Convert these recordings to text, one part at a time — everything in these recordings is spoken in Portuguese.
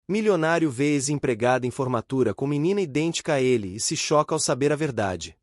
Milionário vê ex-empregada em formatura com menina idêntica a ele e se choca ao saber a verdade.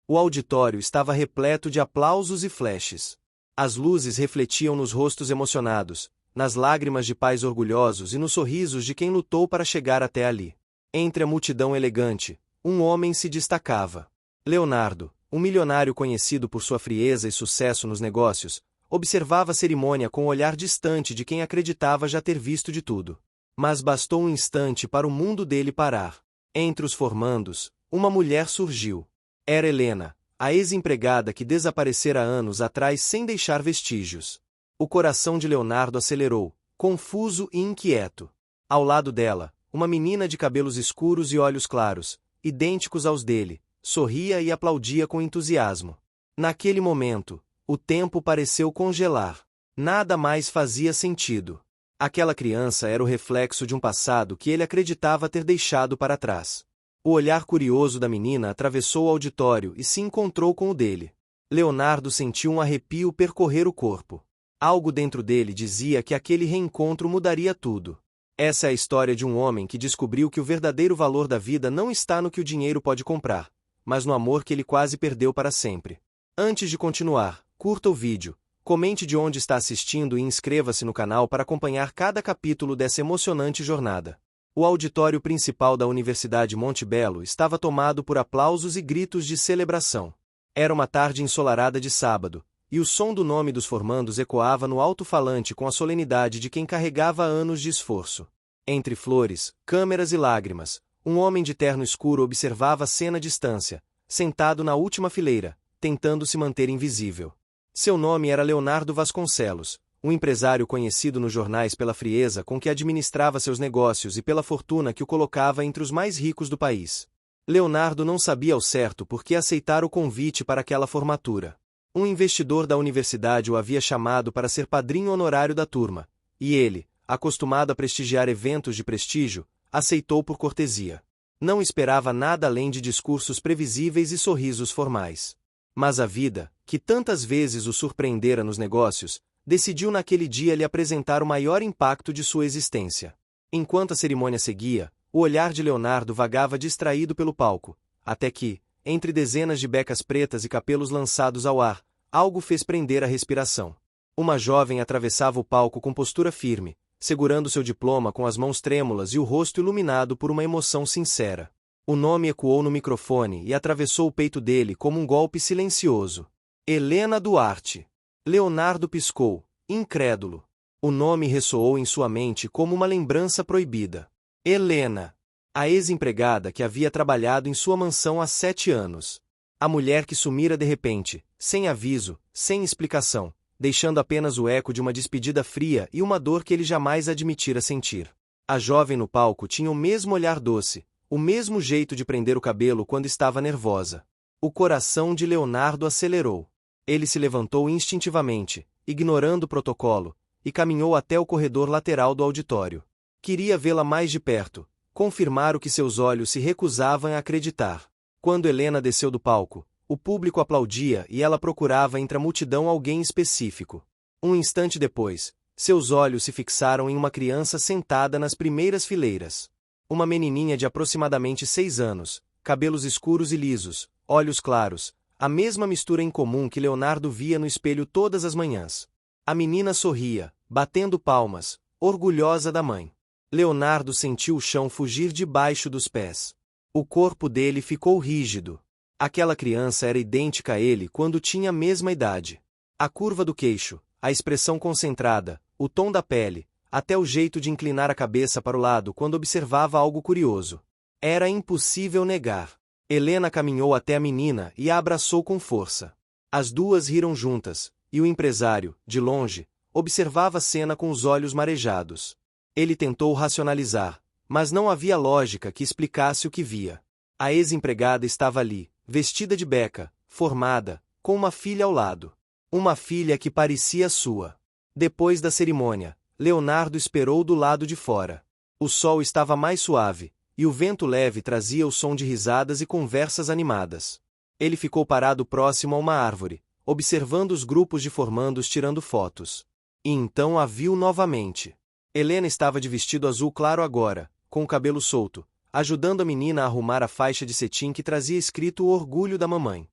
O auditório estava repleto de aplausos e flashes. As luzes refletiam nos rostos emocionados, nas lágrimas de pais orgulhosos e nos sorrisos de quem lutou para chegar até ali. Entre a multidão elegante, um homem se destacava. Leonardo, um milionário conhecido por sua frieza e sucesso nos negócios, observava a cerimônia com o olhar distante de quem acreditava já ter visto de tudo. Mas bastou um instante para o mundo dele parar. Entre os formandos, uma mulher surgiu. Era Helena, a ex-empregada que desaparecera anos atrás sem deixar vestígios. O coração de Leonardo acelerou, confuso e inquieto. Ao lado dela, uma menina de cabelos escuros e olhos claros, idênticos aos dele, sorria e aplaudia com entusiasmo. Naquele momento, o tempo pareceu congelar. Nada mais fazia sentido. Aquela criança era o reflexo de um passado que ele acreditava ter deixado para trás. O olhar curioso da menina atravessou o auditório e se encontrou com o dele. Leonardo sentiu um arrepio percorrer o corpo. Algo dentro dele dizia que aquele reencontro mudaria tudo. Essa é a história de um homem que descobriu que o verdadeiro valor da vida não está no que o dinheiro pode comprar, mas no amor que ele quase perdeu para sempre. Antes de continuar, curta o vídeo, comente de onde está assistindo e inscreva-se no canal para acompanhar cada capítulo dessa emocionante jornada. O auditório principal da Universidade Monte Belo estava tomado por aplausos e gritos de celebração. Era uma tarde ensolarada de sábado, e o som do nome dos formandos ecoava no alto-falante com a solenidade de quem carregava anos de esforço. Entre flores, câmeras e lágrimas, um homem de terno escuro observava a cena à distância, sentado na última fileira, tentando se manter invisível. Seu nome era Leonardo Vasconcelos, um empresário conhecido nos jornais pela frieza com que administrava seus negócios e pela fortuna que o colocava entre os mais ricos do país. Leonardo não sabia ao certo por que aceitar o convite para aquela formatura. Um investidor da universidade o havia chamado para ser padrinho honorário da turma, e ele, acostumado a prestigiar eventos de prestígio, aceitou por cortesia. Não esperava nada além de discursos previsíveis e sorrisos formais. Mas a vida, que tantas vezes o surpreendera nos negócios, decidiu naquele dia lhe apresentar o maior impacto de sua existência. Enquanto a cerimônia seguia, o olhar de Leonardo vagava distraído pelo palco, até que, entre dezenas de becas pretas e capelos lançados ao ar, algo fez prender a respiração. Uma jovem atravessava o palco com postura firme, segurando seu diploma com as mãos trêmulas e o rosto iluminado por uma emoção sincera. O nome ecoou no microfone e atravessou o peito dele como um golpe silencioso. Helena Duarte. Leonardo piscou, incrédulo. O nome ressoou em sua mente como uma lembrança proibida. Helena. A ex-empregada que havia trabalhado em sua mansão há 7 anos. A mulher que sumira de repente, sem aviso, sem explicação, deixando apenas o eco de uma despedida fria e uma dor que ele jamais admitira sentir. A jovem no palco tinha o mesmo olhar doce, o mesmo jeito de prender o cabelo quando estava nervosa. O coração de Leonardo acelerou. Ele se levantou instintivamente, ignorando o protocolo, e caminhou até o corredor lateral do auditório. Queria vê-la mais de perto, confirmar o que seus olhos se recusavam a acreditar. Quando Helena desceu do palco, o público aplaudia e ela procurava entre a multidão alguém específico. Um instante depois, seus olhos se fixaram em uma criança sentada nas primeiras fileiras. Uma menininha de aproximadamente 6 anos, cabelos escuros e lisos, olhos claros, a mesma mistura incomum que Leonardo via no espelho todas as manhãs. A menina sorria, batendo palmas, orgulhosa da mãe. Leonardo sentiu o chão fugir debaixo dos pés. O corpo dele ficou rígido. Aquela criança era idêntica a ele quando tinha a mesma idade. A curva do queixo, a expressão concentrada, o tom da pele, até o jeito de inclinar a cabeça para o lado quando observava algo curioso. Era impossível negar. Helena caminhou até a menina e a abraçou com força. As duas riram juntas, e o empresário, de longe, observava a cena com os olhos marejados. Ele tentou racionalizar, mas não havia lógica que explicasse o que via. A ex-empregada estava ali, vestida de beca, formada, com uma filha ao lado. Uma filha que parecia sua. Depois da cerimônia, Leonardo esperou do lado de fora. O sol estava mais suave, e o vento leve trazia o som de risadas e conversas animadas. Ele ficou parado próximo a uma árvore, observando os grupos de formandos tirando fotos. E então a viu novamente. Helena estava de vestido azul claro agora, com o cabelo solto, ajudando a menina a arrumar a faixa de cetim que trazia escrito o orgulho da mamãe.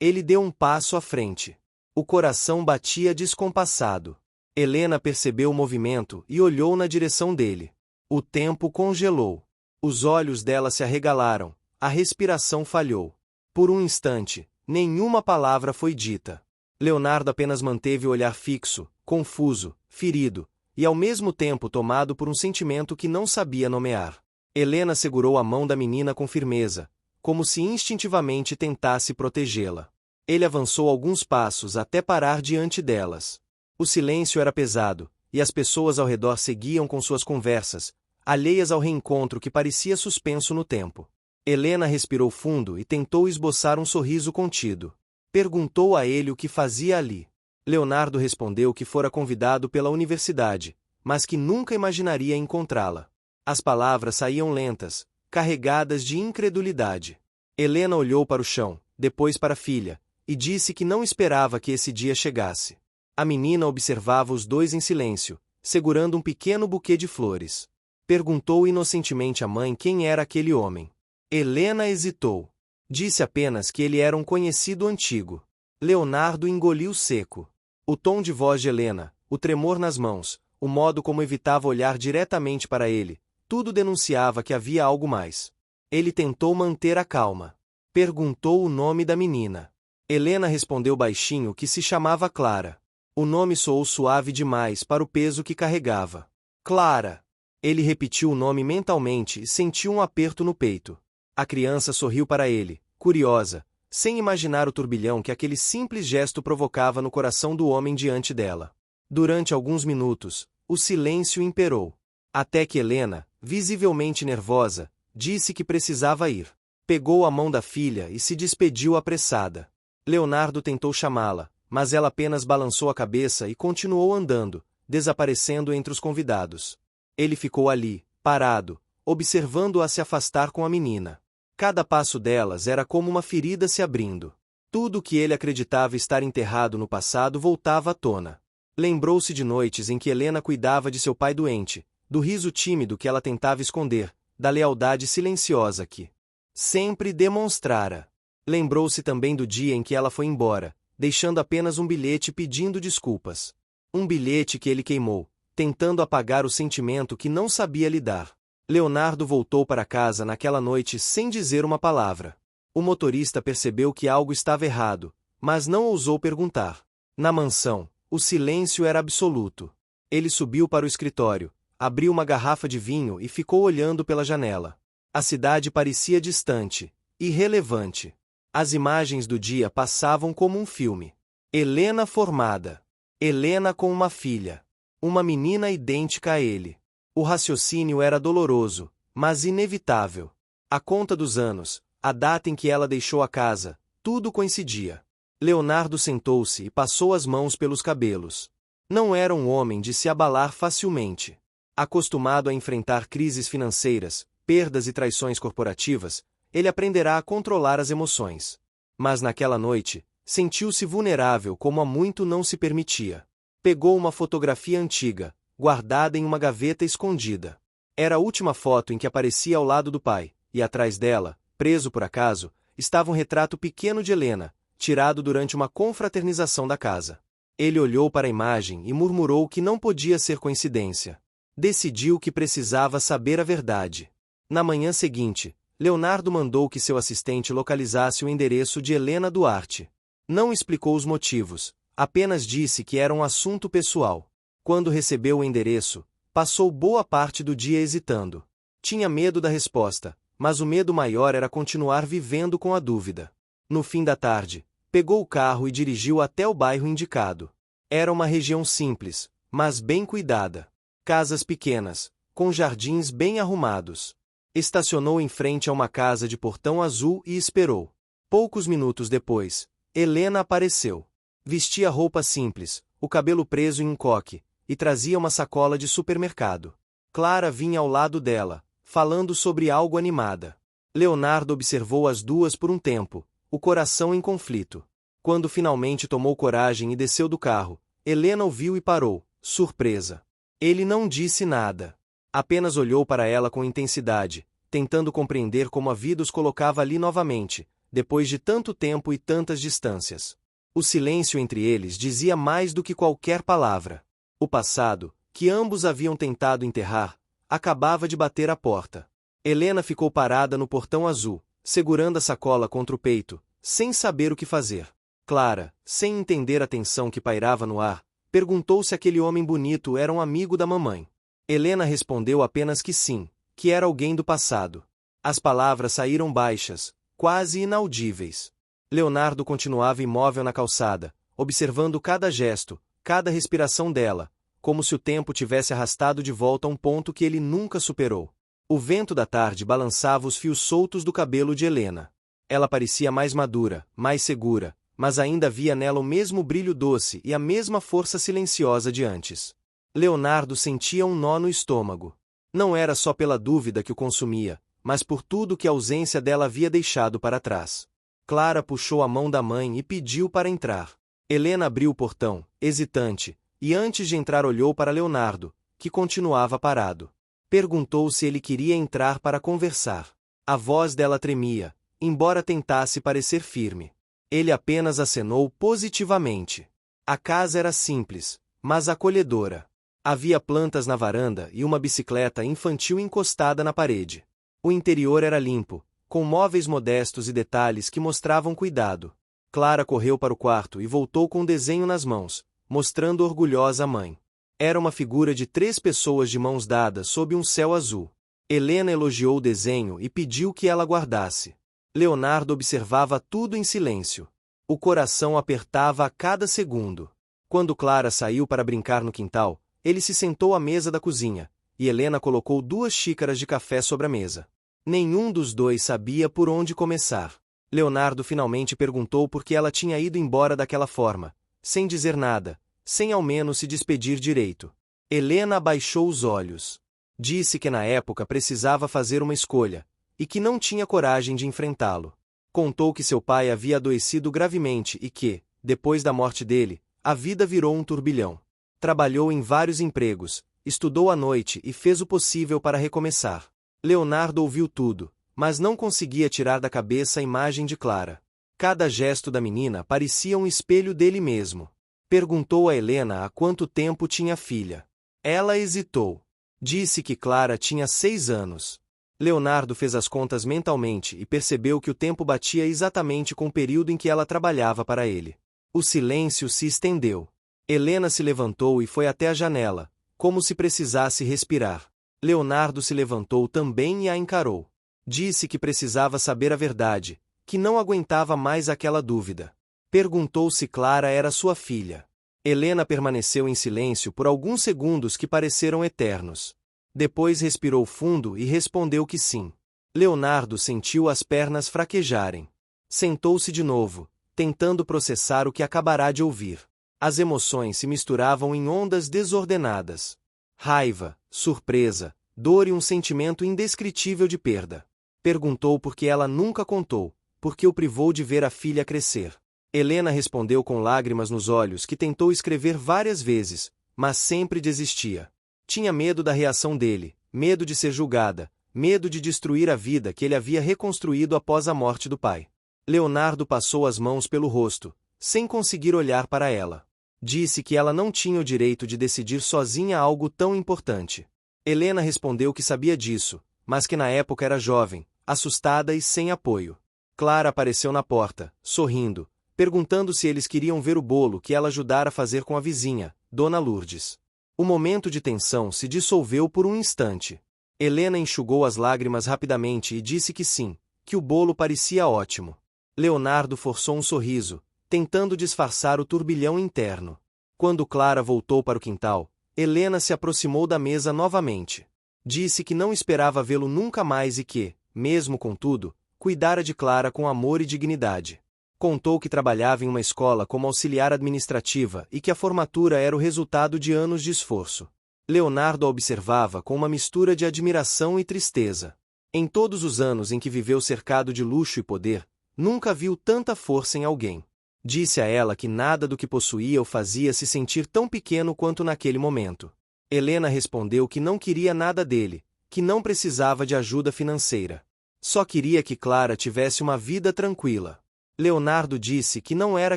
Ele deu um passo à frente. O coração batia descompassado. Helena percebeu o movimento e olhou na direção dele. O tempo congelou. Os olhos dela se arregalaram, a respiração falhou. Por um instante, nenhuma palavra foi dita. Leonardo apenas manteve o olhar fixo, confuso, ferido, e ao mesmo tempo tomado por um sentimento que não sabia nomear. Helena segurou a mão da menina com firmeza, como se instintivamente tentasse protegê-la. Ele avançou alguns passos até parar diante delas. O silêncio era pesado, e as pessoas ao redor seguiam com suas conversas, alheias ao reencontro que parecia suspenso no tempo. Helena respirou fundo e tentou esboçar um sorriso contido. Perguntou a ele o que fazia ali. Leonardo respondeu que fora convidado pela universidade, mas que nunca imaginaria encontrá-la. As palavras saíam lentas, carregadas de incredulidade. Helena olhou para o chão, depois para a filha, e disse que não esperava que esse dia chegasse. A menina observava os dois em silêncio, segurando um pequeno buquê de flores. Perguntou inocentemente à mãe quem era aquele homem. Helena hesitou. Disse apenas que ele era um conhecido antigo. Leonardo engoliu seco. O tom de voz de Helena, o tremor nas mãos, o modo como evitava olhar diretamente para ele, tudo denunciava que havia algo mais. Ele tentou manter a calma. Perguntou o nome da menina. Helena respondeu baixinho que se chamava Clara. O nome soou suave demais para o peso que carregava. Clara. Ele repetiu o nome mentalmente e sentiu um aperto no peito. A criança sorriu para ele, curiosa, sem imaginar o turbilhão que aquele simples gesto provocava no coração do homem diante dela. Durante alguns minutos, o silêncio imperou. Até que Helena, visivelmente nervosa, disse que precisava ir. Pegou a mão da filha e se despediu apressada. Leonardo tentou chamá-la, mas ela apenas balançou a cabeça e continuou andando, desaparecendo entre os convidados. Ele ficou ali, parado, observando-a se afastar com a menina. Cada passo delas era como uma ferida se abrindo. Tudo o que ele acreditava estar enterrado no passado voltava à tona. Lembrou-se de noites em que Helena cuidava de seu pai doente, do riso tímido que ela tentava esconder, da lealdade silenciosa que sempre demonstrara. Lembrou-se também do dia em que ela foi embora, deixando apenas um bilhete pedindo desculpas. Um bilhete que ele queimou, tentando apagar o sentimento que não sabia lidar. Leonardo voltou para casa naquela noite sem dizer uma palavra. O motorista percebeu que algo estava errado, mas não ousou perguntar. Na mansão, o silêncio era absoluto. Ele subiu para o escritório, abriu uma garrafa de vinho e ficou olhando pela janela. A cidade parecia distante, irrelevante. As imagens do dia passavam como um filme. Helena formada. Helena com uma filha. Uma menina idêntica a ele. O raciocínio era doloroso, mas inevitável. A conta dos anos, a data em que ela deixou a casa, tudo coincidia. Leonardo sentou-se e passou as mãos pelos cabelos. Não era um homem de se abalar facilmente. Acostumado a enfrentar crises financeiras, perdas e traições corporativas, ele aprenderá a controlar as emoções. Mas naquela noite, sentiu-se vulnerável como há muito não se permitia. Pegou uma fotografia antiga, guardada em uma gaveta escondida. Era a última foto em que aparecia ao lado do pai, e atrás dela, preso por acaso, estava um retrato pequeno de Helena, tirado durante uma confraternização da casa. Ele olhou para a imagem e murmurou que não podia ser coincidência. Decidiu que precisava saber a verdade. Na manhã seguinte, Leonardo mandou que seu assistente localizasse o endereço de Helena Duarte. Não explicou os motivos, apenas disse que era um assunto pessoal. Quando recebeu o endereço, passou boa parte do dia hesitando. Tinha medo da resposta, mas o medo maior era continuar vivendo com a dúvida. No fim da tarde, pegou o carro e dirigiu até o bairro indicado. Era uma região simples, mas bem cuidada. Casas pequenas, com jardins bem arrumados. Estacionou em frente a uma casa de portão azul e esperou. Poucos minutos depois, Helena apareceu. Vestia roupa simples, o cabelo preso em um coque, e trazia uma sacola de supermercado. Clara vinha ao lado dela, falando sobre algo animada. Leonardo observou as duas por um tempo, o coração em conflito. Quando finalmente tomou coragem e desceu do carro, Helena o viu e parou, surpresa. Ele não disse nada. Apenas olhou para ela com intensidade, tentando compreender como a vida os colocava ali novamente, depois de tanto tempo e tantas distâncias. O silêncio entre eles dizia mais do que qualquer palavra. O passado, que ambos haviam tentado enterrar, acabava de bater à porta. Helena ficou parada no portão azul, segurando a sacola contra o peito, sem saber o que fazer. Clara, sem entender a tensão que pairava no ar, perguntou se aquele homem bonito era um amigo da mamãe. Helena respondeu apenas que sim, que era alguém do passado. As palavras saíram baixas, quase inaudíveis. Leonardo continuava imóvel na calçada, observando cada gesto, cada respiração dela, como se o tempo tivesse arrastado de volta a um ponto que ele nunca superou. O vento da tarde balançava os fios soltos do cabelo de Helena. Ela parecia mais madura, mais segura, mas ainda havia nela o mesmo brilho doce e a mesma força silenciosa de antes. Leonardo sentia um nó no estômago. Não era só pela dúvida que o consumia, mas por tudo que a ausência dela havia deixado para trás. Clara puxou a mão da mãe e pediu para entrar. Helena abriu o portão, hesitante, e antes de entrar olhou para Leonardo, que continuava parado. Perguntou se ele queria entrar para conversar. A voz dela tremia, embora tentasse parecer firme. Ele apenas acenou positivamente. A casa era simples, mas acolhedora. Havia plantas na varanda e uma bicicleta infantil encostada na parede. O interior era limpo, com móveis modestos e detalhes que mostravam cuidado. Clara correu para o quarto e voltou com um desenho nas mãos, mostrando orgulhosa a mãe. Era uma figura de 3 pessoas de mãos dadas sob um céu azul. Helena elogiou o desenho e pediu que ela guardasse. Leonardo observava tudo em silêncio. O coração apertava a cada segundo. Quando Clara saiu para brincar no quintal, ele se sentou à mesa da cozinha, e Helena colocou 2 xícaras de café sobre a mesa. Nenhum dos dois sabia por onde começar. Leonardo finalmente perguntou por que ela tinha ido embora daquela forma, sem dizer nada, sem ao menos se despedir direito. Helena abaixou os olhos. Disse que na época precisava fazer uma escolha, e que não tinha coragem de enfrentá-lo. Contou que seu pai havia adoecido gravemente e que, depois da morte dele, a vida virou um turbilhão. Trabalhou em vários empregos, estudou à noite e fez o possível para recomeçar. Leonardo ouviu tudo, mas não conseguia tirar da cabeça a imagem de Clara. Cada gesto da menina parecia um espelho dele mesmo. Perguntou a Helena há quanto tempo tinha filha. Ela hesitou. Disse que Clara tinha 6 anos. Leonardo fez as contas mentalmente e percebeu que o tempo batia exatamente com o período em que ela trabalhava para ele. O silêncio se estendeu. Helena se levantou e foi até a janela, como se precisasse respirar. Leonardo se levantou também e a encarou. Disse que precisava saber a verdade, que não aguentava mais aquela dúvida. Perguntou se Clara era sua filha. Helena permaneceu em silêncio por alguns segundos que pareceram eternos. Depois respirou fundo e respondeu que sim. Leonardo sentiu as pernas fraquejarem. Sentou-se de novo, tentando processar o que acabará de ouvir. As emoções se misturavam em ondas desordenadas. Raiva, surpresa, dor e um sentimento indescritível de perda. Perguntou por que ela nunca contou, por que o privou de ver a filha crescer. Helena respondeu com lágrimas nos olhos que tentou escrever várias vezes, mas sempre desistia. Tinha medo da reação dele, medo de ser julgada, medo de destruir a vida que ele havia reconstruído após a morte do pai. Leonardo passou as mãos pelo rosto, sem conseguir olhar para ela. Disse que ela não tinha o direito de decidir sozinha algo tão importante. Helena respondeu que sabia disso, mas que na época era jovem, assustada e sem apoio. Clara apareceu na porta, sorrindo, perguntando se eles queriam ver o bolo que ela ajudara a fazer com a vizinha, Dona Lourdes. O momento de tensão se dissolveu por um instante. Helena enxugou as lágrimas rapidamente e disse que sim, que o bolo parecia ótimo. Leonardo forçou um sorriso, tentando disfarçar o turbilhão interno. Quando Clara voltou para o quintal, Helena se aproximou da mesa novamente. Disse que não esperava vê-lo nunca mais e que, mesmo contudo, cuidara de Clara com amor e dignidade. Contou que trabalhava em uma escola como auxiliar administrativa e que a formatura era o resultado de anos de esforço. Leonardo a observava com uma mistura de admiração e tristeza. Em todos os anos em que viveu cercado de luxo e poder, nunca viu tanta força em alguém. Disse a ela que nada do que possuía o fazia se sentir tão pequeno quanto naquele momento. Helena respondeu que não queria nada dele, que não precisava de ajuda financeira. Só queria que Clara tivesse uma vida tranquila. Leonardo disse que não era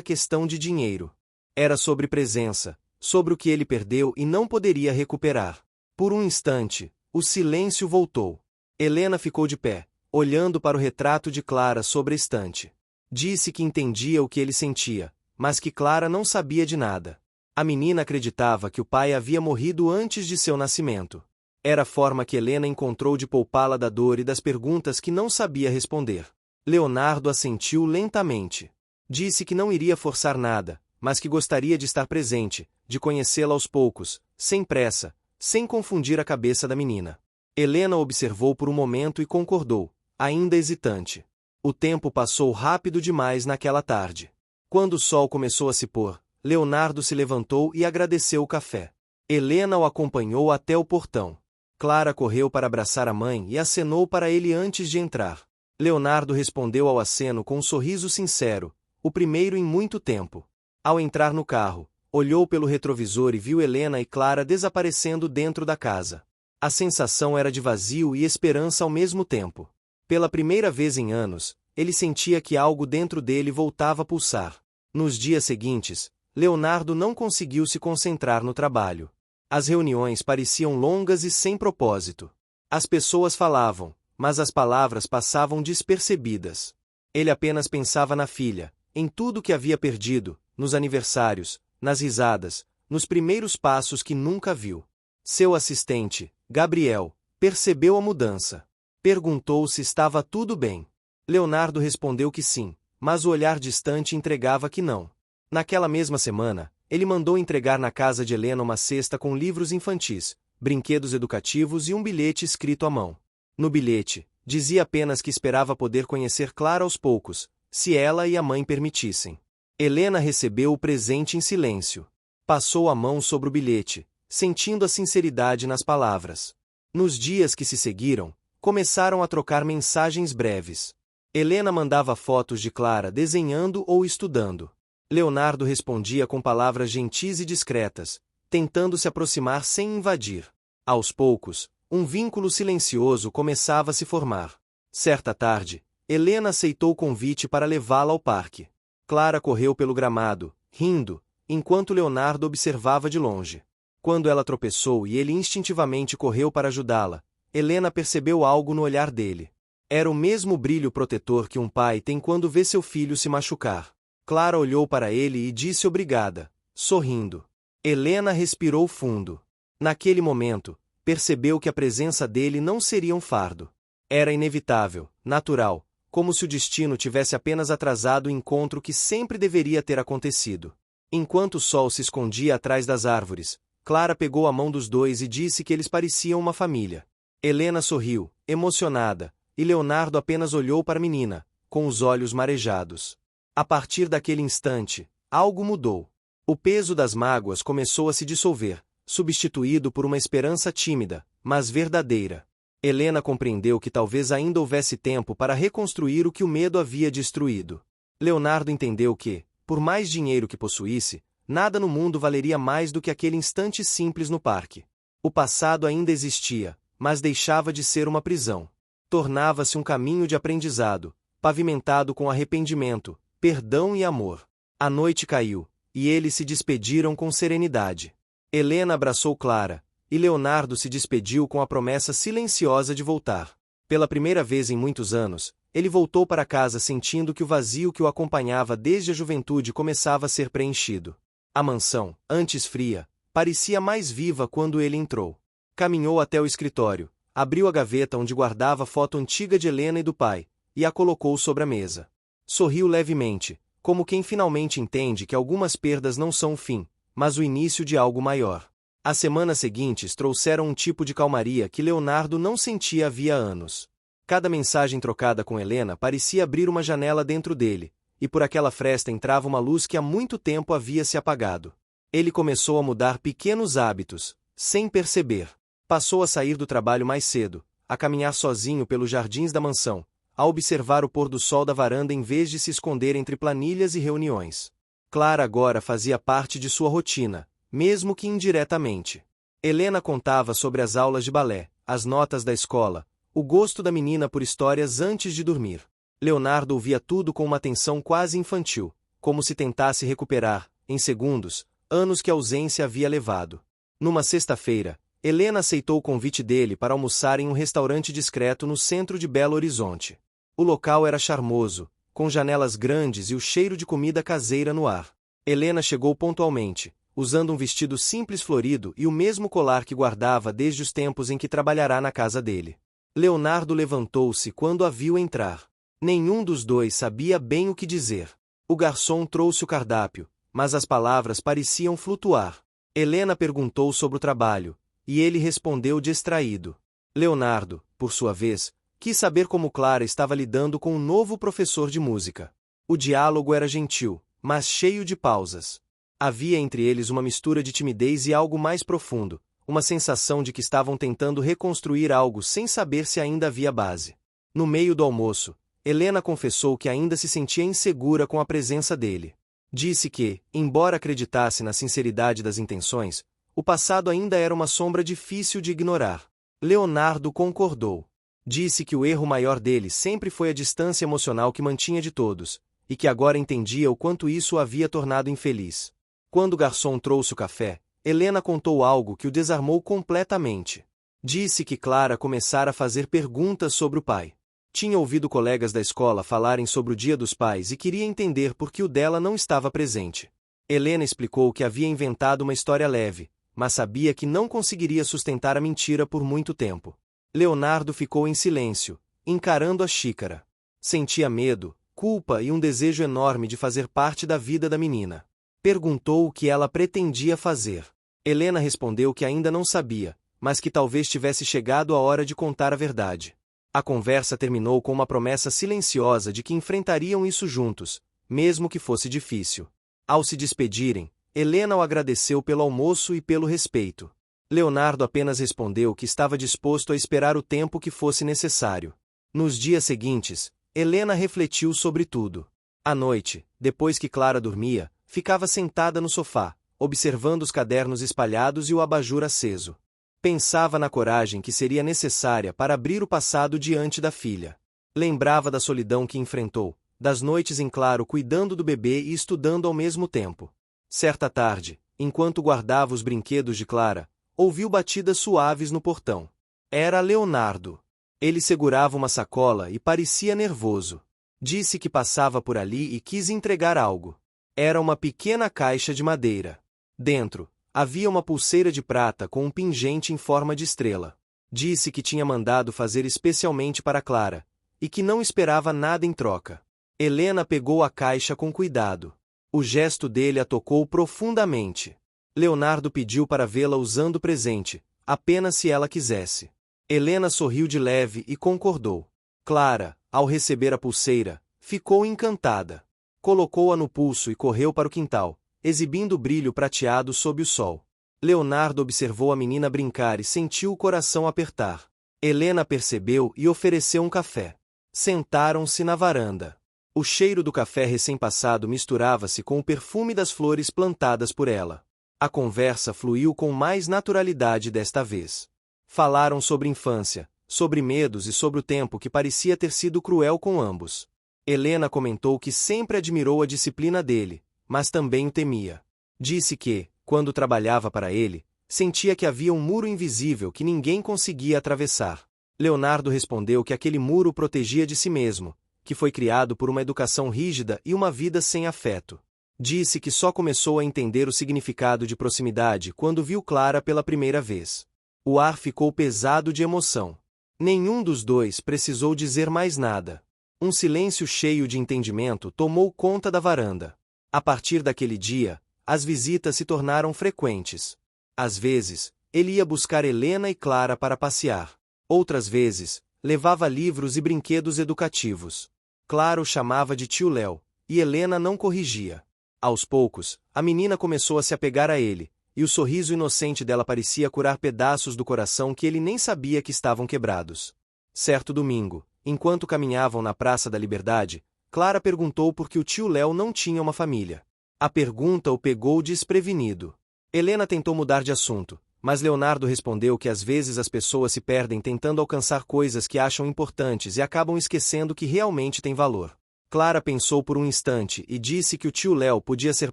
questão de dinheiro. Era sobre presença, sobre o que ele perdeu e não poderia recuperar. Por um instante, o silêncio voltou. Helena ficou de pé, olhando para o retrato de Clara sobre a estante. Disse que entendia o que ele sentia, mas que Clara não sabia de nada. A menina acreditava que o pai havia morrido antes de seu nascimento. Era a forma que Helena encontrou de poupá-la da dor e das perguntas que não sabia responder. Leonardo assentiu lentamente. Disse que não iria forçar nada, mas que gostaria de estar presente, de conhecê-la aos poucos, sem pressa, sem confundir a cabeça da menina. Helena observou por um momento e concordou, ainda hesitante. O tempo passou rápido demais naquela tarde. Quando o sol começou a se pôr, Leonardo se levantou e agradeceu o café. Helena o acompanhou até o portão. Clara correu para abraçar a mãe e acenou para ele antes de entrar. Leonardo respondeu ao aceno com um sorriso sincero, o primeiro em muito tempo. Ao entrar no carro, olhou pelo retrovisor e viu Helena e Clara desaparecendo dentro da casa. A sensação era de vazio e esperança ao mesmo tempo. Pela primeira vez em anos, ele sentia que algo dentro dele voltava a pulsar. Nos dias seguintes, Leonardo não conseguiu se concentrar no trabalho. As reuniões pareciam longas e sem propósito. As pessoas falavam, mas as palavras passavam despercebidas. Ele apenas pensava na filha, em tudo que havia perdido, nos aniversários, nas risadas, nos primeiros passos que nunca viu. Seu assistente, Gabriel, percebeu a mudança. Perguntou se estava tudo bem. Leonardo respondeu que sim, mas o olhar distante entregava que não. Naquela mesma semana, ele mandou entregar na casa de Helena uma cesta com livros infantis, brinquedos educativos e um bilhete escrito à mão. No bilhete, dizia apenas que esperava poder conhecer Clara aos poucos, se ela e a mãe permitissem. Helena recebeu o presente em silêncio. Passou a mão sobre o bilhete, sentindo a sinceridade nas palavras. Nos dias que se seguiram, começaram a trocar mensagens breves. Helena mandava fotos de Clara desenhando ou estudando. Leonardo respondia com palavras gentis e discretas, tentando se aproximar sem invadir. Aos poucos, um vínculo silencioso começava a se formar. Certa tarde, Helena aceitou o convite para levá-la ao parque. Clara correu pelo gramado, rindo, enquanto Leonardo observava de longe. Quando ela tropeçou e ele instintivamente correu para ajudá-la, Helena percebeu algo no olhar dele. Era o mesmo brilho protetor que um pai tem quando vê seu filho se machucar. Clara olhou para ele e disse obrigada, sorrindo. Helena respirou fundo. Naquele momento, percebeu que a presença dele não seria um fardo. Era inevitável, natural, como se o destino tivesse apenas atrasado o encontro que sempre deveria ter acontecido. Enquanto o sol se escondia atrás das árvores, Clara pegou a mão dos dois e disse que eles pareciam uma família. Helena sorriu, emocionada, e Leonardo apenas olhou para a menina, com os olhos marejados. A partir daquele instante, algo mudou. O peso das mágoas começou a se dissolver, substituído por uma esperança tímida, mas verdadeira. Helena compreendeu que talvez ainda houvesse tempo para reconstruir o que o medo havia destruído. Leonardo entendeu que, por mais dinheiro que possuísse, nada no mundo valeria mais do que aquele instante simples no parque. O passado ainda existia, mas deixava de ser uma prisão. Tornava-se um caminho de aprendizado, pavimentado com arrependimento, perdão e amor. A noite caiu, e eles se despediram com serenidade. Helena abraçou Clara, e Leonardo se despediu com a promessa silenciosa de voltar. Pela primeira vez em muitos anos, ele voltou para casa sentindo que o vazio que o acompanhava desde a juventude começava a ser preenchido. A mansão, antes fria, parecia mais viva quando ele entrou. Caminhou até o escritório, abriu a gaveta onde guardava a foto antiga de Helena e do pai, e a colocou sobre a mesa. Sorriu levemente, como quem finalmente entende que algumas perdas não são o fim, mas o início de algo maior. As semanas seguintes trouxeram um tipo de calmaria que Leonardo não sentia havia anos. Cada mensagem trocada com Helena parecia abrir uma janela dentro dele, e por aquela fresta entrava uma luz que há muito tempo havia se apagado. Ele começou a mudar pequenos hábitos, sem perceber. Passou a sair do trabalho mais cedo, a caminhar sozinho pelos jardins da mansão, a observar o pôr do sol da varanda em vez de se esconder entre planilhas e reuniões. Clara agora fazia parte de sua rotina, mesmo que indiretamente. Helena contava sobre as aulas de balé, as notas da escola, o gosto da menina por histórias antes de dormir. Leonardo ouvia tudo com uma atenção quase infantil, como se tentasse recuperar, em segundos, anos que a ausência havia levado. Numa sexta-feira, Helena aceitou o convite dele para almoçar em um restaurante discreto no centro de Belo Horizonte. O local era charmoso, com janelas grandes e o cheiro de comida caseira no ar. Helena chegou pontualmente, usando um vestido simples florido e o mesmo colar que guardava desde os tempos em que trabalhará na casa dele. Leonardo levantou-se quando a viu entrar. Nenhum dos dois sabia bem o que dizer. O garçom trouxe o cardápio, mas as palavras pareciam flutuar. Helena perguntou sobre o trabalho, e ele respondeu distraído. Leonardo, por sua vez, quis saber como Clara estava lidando com um novo professor de música. O diálogo era gentil, mas cheio de pausas. Havia entre eles uma mistura de timidez e algo mais profundo, uma sensação de que estavam tentando reconstruir algo sem saber se ainda havia base. No meio do almoço, Helena confessou que ainda se sentia insegura com a presença dele. Disse que, embora acreditasse na sinceridade das intenções, o passado ainda era uma sombra difícil de ignorar. Leonardo concordou. Disse que o erro maior dele sempre foi a distância emocional que mantinha de todos, e que agora entendia o quanto isso o havia tornado infeliz. Quando o garçom trouxe o café, Helena contou algo que o desarmou completamente. Disse que Clara começara a fazer perguntas sobre o pai. Tinha ouvido colegas da escola falarem sobre o Dia dos Pais e queria entender por que o dela não estava presente. Helena explicou que havia inventado uma história leve, mas sabia que não conseguiria sustentar a mentira por muito tempo. Leonardo ficou em silêncio, encarando a xícara. Sentia medo, culpa e um desejo enorme de fazer parte da vida da menina. Perguntou o que ela pretendia fazer. Helena respondeu que ainda não sabia, mas que talvez tivesse chegado a hora de contar a verdade. A conversa terminou com uma promessa silenciosa de que enfrentariam isso juntos, mesmo que fosse difícil. Ao se despedirem, Helena o agradeceu pelo almoço e pelo respeito. Leonardo apenas respondeu que estava disposto a esperar o tempo que fosse necessário. Nos dias seguintes, Helena refletiu sobre tudo. À noite, depois que Clara dormia, ficava sentada no sofá, observando os cadernos espalhados e o abajur aceso. Pensava na coragem que seria necessária para abrir o passado diante da filha. Lembrava da solidão que enfrentou, das noites em claro cuidando do bebê e estudando ao mesmo tempo. Certa tarde, enquanto guardava os brinquedos de Clara, ouviu batidas suaves no portão. Era Leonardo. Ele segurava uma sacola e parecia nervoso. Disse que passava por ali e quis entregar algo. Era uma pequena caixa de madeira. Dentro, havia uma pulseira de prata com um pingente em forma de estrela. Disse que tinha mandado fazer especialmente para Clara, e que não esperava nada em troca. Helena pegou a caixa com cuidado. O gesto dele a tocou profundamente. Leonardo pediu para vê-la usando o presente, apenas se ela quisesse. Helena sorriu de leve e concordou. Clara, ao receber a pulseira, ficou encantada. Colocou-a no pulso e correu para o quintal, exibindo o brilho prateado sob o sol. Leonardo observou a menina brincar e sentiu o coração apertar. Helena percebeu e ofereceu um café. Sentaram-se na varanda. O cheiro do café recém-passado misturava-se com o perfume das flores plantadas por ela. A conversa fluiu com mais naturalidade desta vez. Falaram sobre infância, sobre medos e sobre o tempo que parecia ter sido cruel com ambos. Helena comentou que sempre admirou a disciplina dele, mas também o temia. Disse que, quando trabalhava para ele, sentia que havia um muro invisível que ninguém conseguia atravessar. Leonardo respondeu que aquele muro o protegia de si mesmo, que foi criado por uma educação rígida e uma vida sem afeto. Disse que só começou a entender o significado de proximidade quando viu Clara pela primeira vez. O ar ficou pesado de emoção. Nenhum dos dois precisou dizer mais nada. Um silêncio cheio de entendimento tomou conta da varanda. A partir daquele dia, as visitas se tornaram frequentes. Às vezes, ele ia buscar Helena e Clara para passear. Outras vezes, levava livros e brinquedos educativos. Clara o chamava de tio Léo, e Helena não corrigia. Aos poucos, a menina começou a se apegar a ele, e o sorriso inocente dela parecia curar pedaços do coração que ele nem sabia que estavam quebrados. Certo domingo, enquanto caminhavam na Praça da Liberdade, Clara perguntou por que o tio Léo não tinha uma família. A pergunta o pegou desprevenido. Helena tentou mudar de assunto, Mas Leonardo respondeu que às vezes as pessoas se perdem tentando alcançar coisas que acham importantes e acabam esquecendo que realmente têm valor. Clara pensou por um instante e disse que o tio Léo podia ser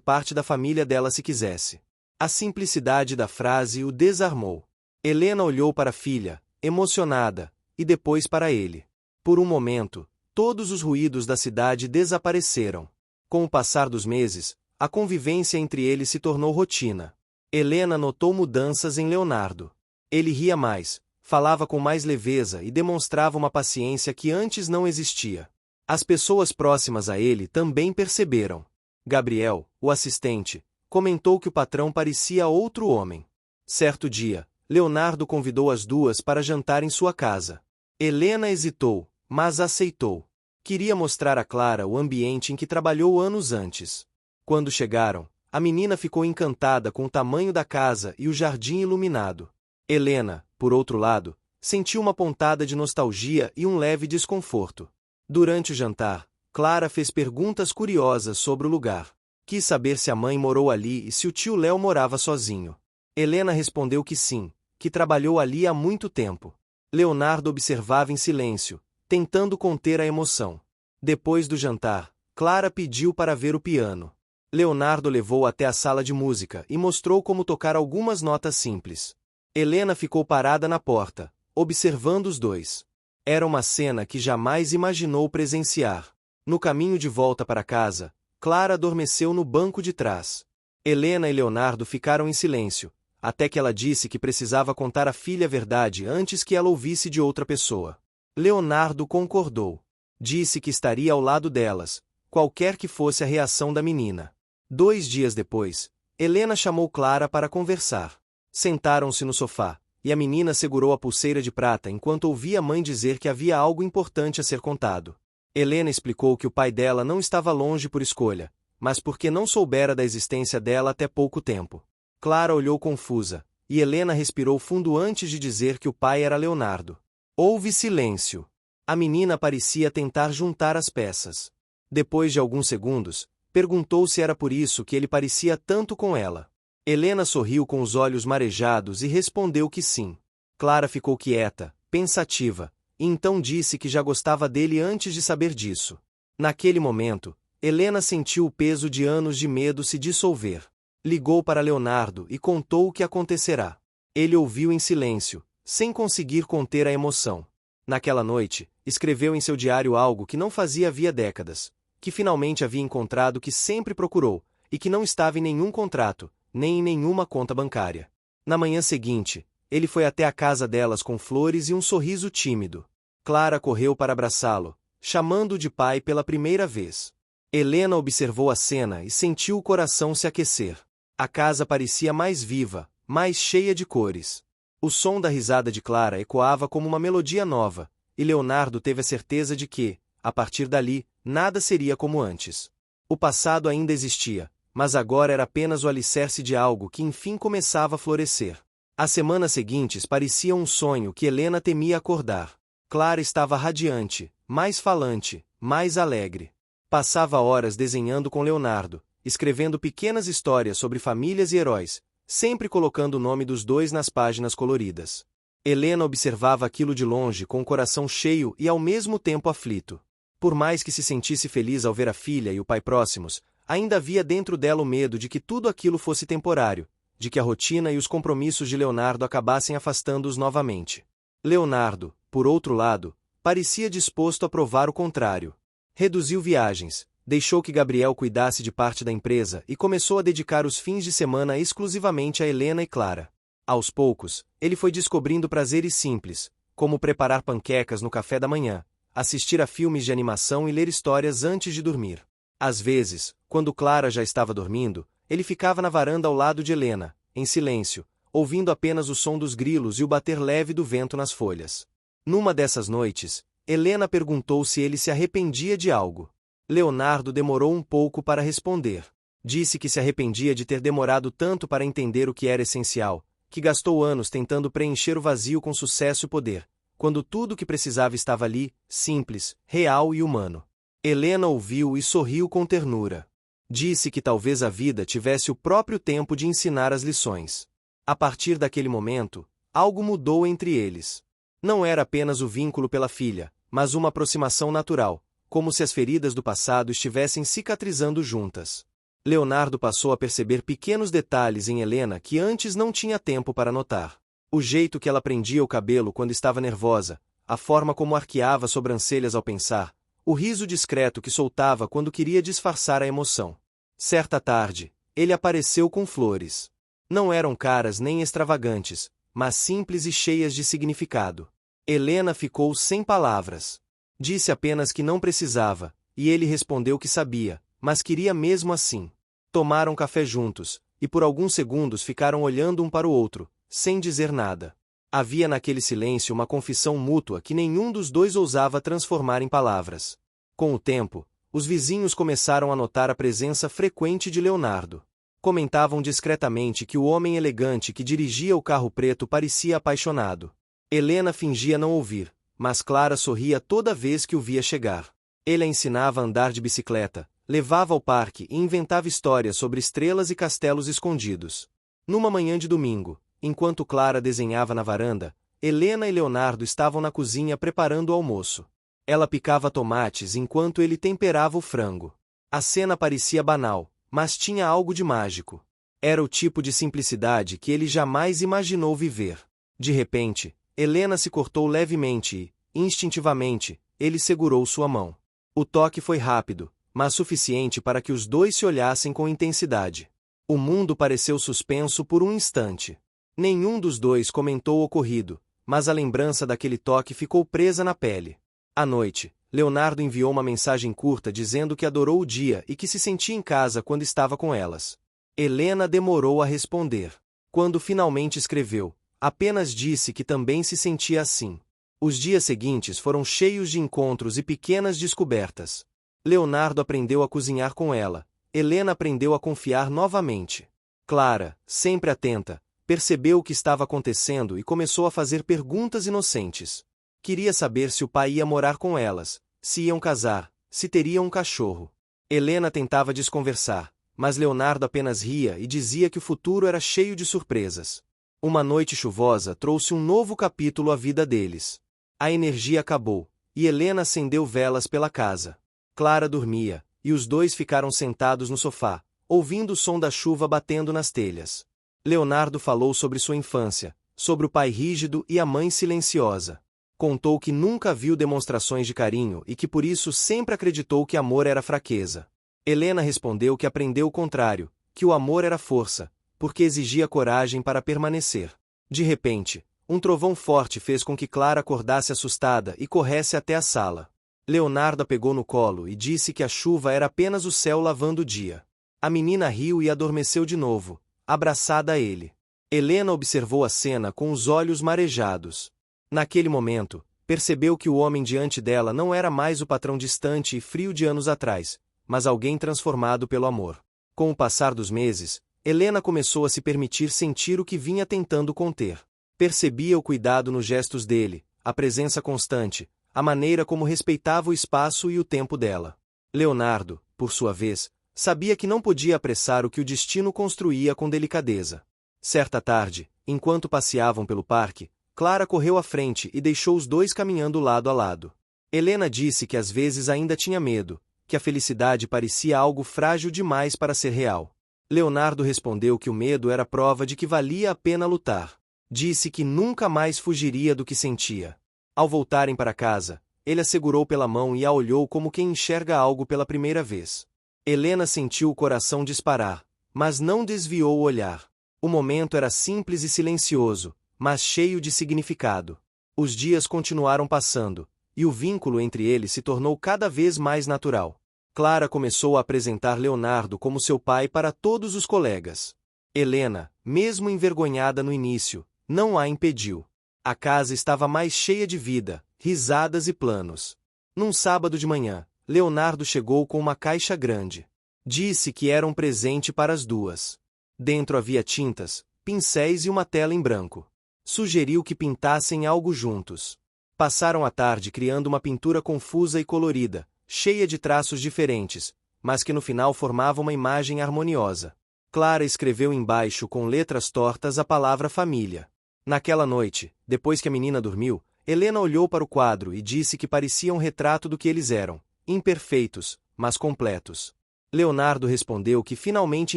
parte da família dela se quisesse. A simplicidade da frase o desarmou. Helena olhou para a filha, emocionada, e depois para ele. Por um momento, todos os ruídos da cidade desapareceram. Com o passar dos meses, a convivência entre eles se tornou rotina. Helena notou mudanças em Leonardo. Ele ria mais, falava com mais leveza e demonstrava uma paciência que antes não existia. As pessoas próximas a ele também perceberam. Gabriel, o assistente, comentou que o patrão parecia outro homem. Certo dia, Leonardo convidou as duas para jantar em sua casa. Helena hesitou, mas aceitou. Queria mostrar a Clara o ambiente em que trabalhou anos antes. Quando chegaram, a menina ficou encantada com o tamanho da casa e o jardim iluminado. Helena, por outro lado, sentiu uma pontada de nostalgia e um leve desconforto. Durante o jantar, Clara fez perguntas curiosas sobre o lugar. Quis saber se a mãe morou ali e se o tio Léo morava sozinho. Helena respondeu que sim, que trabalhou ali há muito tempo. Leonardo observava em silêncio, tentando conter a emoção. Depois do jantar, Clara pediu para ver o piano. Leonardo levou até a sala de música e mostrou como tocar algumas notas simples. Helena ficou parada na porta, observando os dois. Era uma cena que jamais imaginou presenciar. No caminho de volta para casa, Clara adormeceu no banco de trás. Helena e Leonardo ficaram em silêncio, até que ela disse que precisava contar à filha a verdade antes que ela ouvisse de outra pessoa. Leonardo concordou. Disse que estaria ao lado delas, qualquer que fosse a reação da menina. 2 dias depois, Helena chamou Clara para conversar. Sentaram-se no sofá, e a menina segurou a pulseira de prata enquanto ouvia a mãe dizer que havia algo importante a ser contado. Helena explicou que o pai dela não estava longe por escolha, mas porque não soubera da existência dela até pouco tempo. Clara olhou confusa, e Helena respirou fundo antes de dizer que o pai era Leonardo. Houve silêncio. A menina parecia tentar juntar as peças. Depois de alguns segundos, perguntou se era por isso que ele parecia tanto com ela. Helena sorriu com os olhos marejados e respondeu que sim. Clara ficou quieta, pensativa, e então disse que já gostava dele antes de saber disso. Naquele momento, Helena sentiu o peso de anos de medo se dissolver. Ligou para Leonardo e contou o que acontecerá. Ele ouviu em silêncio, sem conseguir conter a emoção. Naquela noite, escreveu em seu diário algo que não fazia havia décadas, que finalmente havia encontrado o que sempre procurou, e que não estava em nenhum contrato, nem em nenhuma conta bancária. Na manhã seguinte, ele foi até a casa delas com flores e um sorriso tímido. Clara correu para abraçá-lo, chamando-o de pai pela primeira vez. Helena observou a cena e sentiu o coração se aquecer. A casa parecia mais viva, mais cheia de cores. O som da risada de Clara ecoava como uma melodia nova, e Leonardo teve a certeza de que, a partir dali, nada seria como antes. O passado ainda existia, mas agora era apenas o alicerce de algo que enfim começava a florescer. As semanas seguintes pareciam um sonho que Helena temia acordar. Clara estava radiante, mais falante, mais alegre. Passava horas desenhando com Leonardo, escrevendo pequenas histórias sobre famílias e heróis, sempre colocando o nome dos dois nas páginas coloridas. Helena observava aquilo de longe com o coração cheio e ao mesmo tempo aflito. Por mais que se sentisse feliz ao ver a filha e o pai próximos, ainda havia dentro dela o medo de que tudo aquilo fosse temporário, de que a rotina e os compromissos de Leonardo acabassem afastando-os novamente. Leonardo, por outro lado, parecia disposto a provar o contrário. Reduziu viagens, deixou que Gabriel cuidasse de parte da empresa e começou a dedicar os fins de semana exclusivamente a Helena e Clara. Aos poucos, ele foi descobrindo prazeres simples, como preparar panquecas no café da manhã, assistir a filmes de animação e ler histórias antes de dormir. Às vezes, quando Clara já estava dormindo, ele ficava na varanda ao lado de Helena, em silêncio, ouvindo apenas o som dos grilos e o bater leve do vento nas folhas. Numa dessas noites, Helena perguntou se ele se arrependia de algo. Leonardo demorou um pouco para responder. Disse que se arrependia de ter demorado tanto para entender o que era essencial, que gastou anos tentando preencher o vazio com sucesso e poder, quando tudo o que precisava estava ali, simples, real e humano. Helena ouviu e sorriu com ternura. Disse que talvez a vida tivesse o próprio tempo de ensinar as lições. A partir daquele momento, algo mudou entre eles. Não era apenas o vínculo pela filha, mas uma aproximação natural, como se as feridas do passado estivessem cicatrizando juntas. Leonardo passou a perceber pequenos detalhes em Helena que antes não tinha tempo para notar. O jeito que ela prendia o cabelo quando estava nervosa, a forma como arqueava as sobrancelhas ao pensar, o riso discreto que soltava quando queria disfarçar a emoção. Certa tarde, ele apareceu com flores. Não eram caras nem extravagantes, mas simples e cheias de significado. Helena ficou sem palavras. Disse apenas que não precisava, e ele respondeu que sabia, mas queria mesmo assim. Tomaram café juntos, e por alguns segundos ficaram olhando um para o outro, sem dizer nada. Havia naquele silêncio uma confissão mútua que nenhum dos dois ousava transformar em palavras. Com o tempo, os vizinhos começaram a notar a presença frequente de Leonardo. Comentavam discretamente que o homem elegante que dirigia o carro preto parecia apaixonado. Helena fingia não ouvir, mas Clara sorria toda vez que o via chegar. Ele a ensinava a andar de bicicleta, levava ao parque e inventava histórias sobre estrelas e castelos escondidos. Numa manhã de domingo, enquanto Clara desenhava na varanda, Helena e Leonardo estavam na cozinha preparando o almoço. Ela picava tomates enquanto ele temperava o frango. A cena parecia banal, mas tinha algo de mágico. Era o tipo de simplicidade que ele jamais imaginou viver. De repente, Helena se cortou levemente e, instintivamente, ele segurou sua mão. O toque foi rápido, mas suficiente para que os dois se olhassem com intensidade. O mundo pareceu suspenso por um instante. Nenhum dos dois comentou o ocorrido, mas a lembrança daquele toque ficou presa na pele. À noite, Leonardo enviou uma mensagem curta dizendo que adorou o dia e que se sentia em casa quando estava com elas. Helena demorou a responder. Quando finalmente escreveu, apenas disse que também se sentia assim. Os dias seguintes foram cheios de encontros e pequenas descobertas. Leonardo aprendeu a cozinhar com ela. Helena aprendeu a confiar novamente. Clara, sempre atenta, percebeu o que estava acontecendo e começou a fazer perguntas inocentes. Queria saber se o pai ia morar com elas, se iam casar, se teriam um cachorro. Helena tentava desconversar, mas Leonardo apenas ria e dizia que o futuro era cheio de surpresas. Uma noite chuvosa trouxe um novo capítulo à vida deles. A energia acabou, e Helena acendeu velas pela casa. Clara dormia, e os dois ficaram sentados no sofá, ouvindo o som da chuva batendo nas telhas. Leonardo falou sobre sua infância, sobre o pai rígido e a mãe silenciosa. Contou que nunca viu demonstrações de carinho e que por isso sempre acreditou que amor era fraqueza. Helena respondeu que aprendeu o contrário, que o amor era força, porque exigia coragem para permanecer. De repente, um trovão forte fez com que Clara acordasse assustada e corresse até a sala. Leonardo a pegou no colo e disse que a chuva era apenas o céu lavando o dia. A menina riu e adormeceu de novo, abraçada a ele. Helena observou a cena com os olhos marejados. Naquele momento, percebeu que o homem diante dela não era mais o patrão distante e frio de anos atrás, mas alguém transformado pelo amor. Com o passar dos meses, Helena começou a se permitir sentir o que vinha tentando conter. Percebia o cuidado nos gestos dele, a presença constante, a maneira como respeitava o espaço e o tempo dela. Leonardo, por sua vez, sabia que não podia apressar o que o destino construía com delicadeza. Certa tarde, enquanto passeavam pelo parque, Clara correu à frente e deixou os dois caminhando lado a lado. Helena disse que às vezes ainda tinha medo, que a felicidade parecia algo frágil demais para ser real. Leonardo respondeu que o medo era prova de que valia a pena lutar. Disse que nunca mais fugiria do que sentia. Ao voltarem para casa, ele a segurou pela mão e a olhou como quem enxerga algo pela primeira vez. Helena sentiu o coração disparar, mas não desviou o olhar. O momento era simples e silencioso, mas cheio de significado. Os dias continuaram passando, e o vínculo entre eles se tornou cada vez mais natural. Clara começou a apresentar Leonardo como seu pai para todos os colegas. Helena, mesmo envergonhada no início, não a impediu. A casa estava mais cheia de vida, risadas e planos. Num sábado de manhã, Leonardo chegou com uma caixa grande. Disse que era um presente para as duas. Dentro havia tintas, pincéis e uma tela em branco. Sugeriu que pintassem algo juntos. Passaram a tarde criando uma pintura confusa e colorida, cheia de traços diferentes, mas que no final formava uma imagem harmoniosa. Clara escreveu embaixo com letras tortas a palavra família. Naquela noite, depois que a menina dormiu, Helena olhou para o quadro e disse que parecia um retrato do que eles eram, imperfeitos, mas completos. Leonardo respondeu que finalmente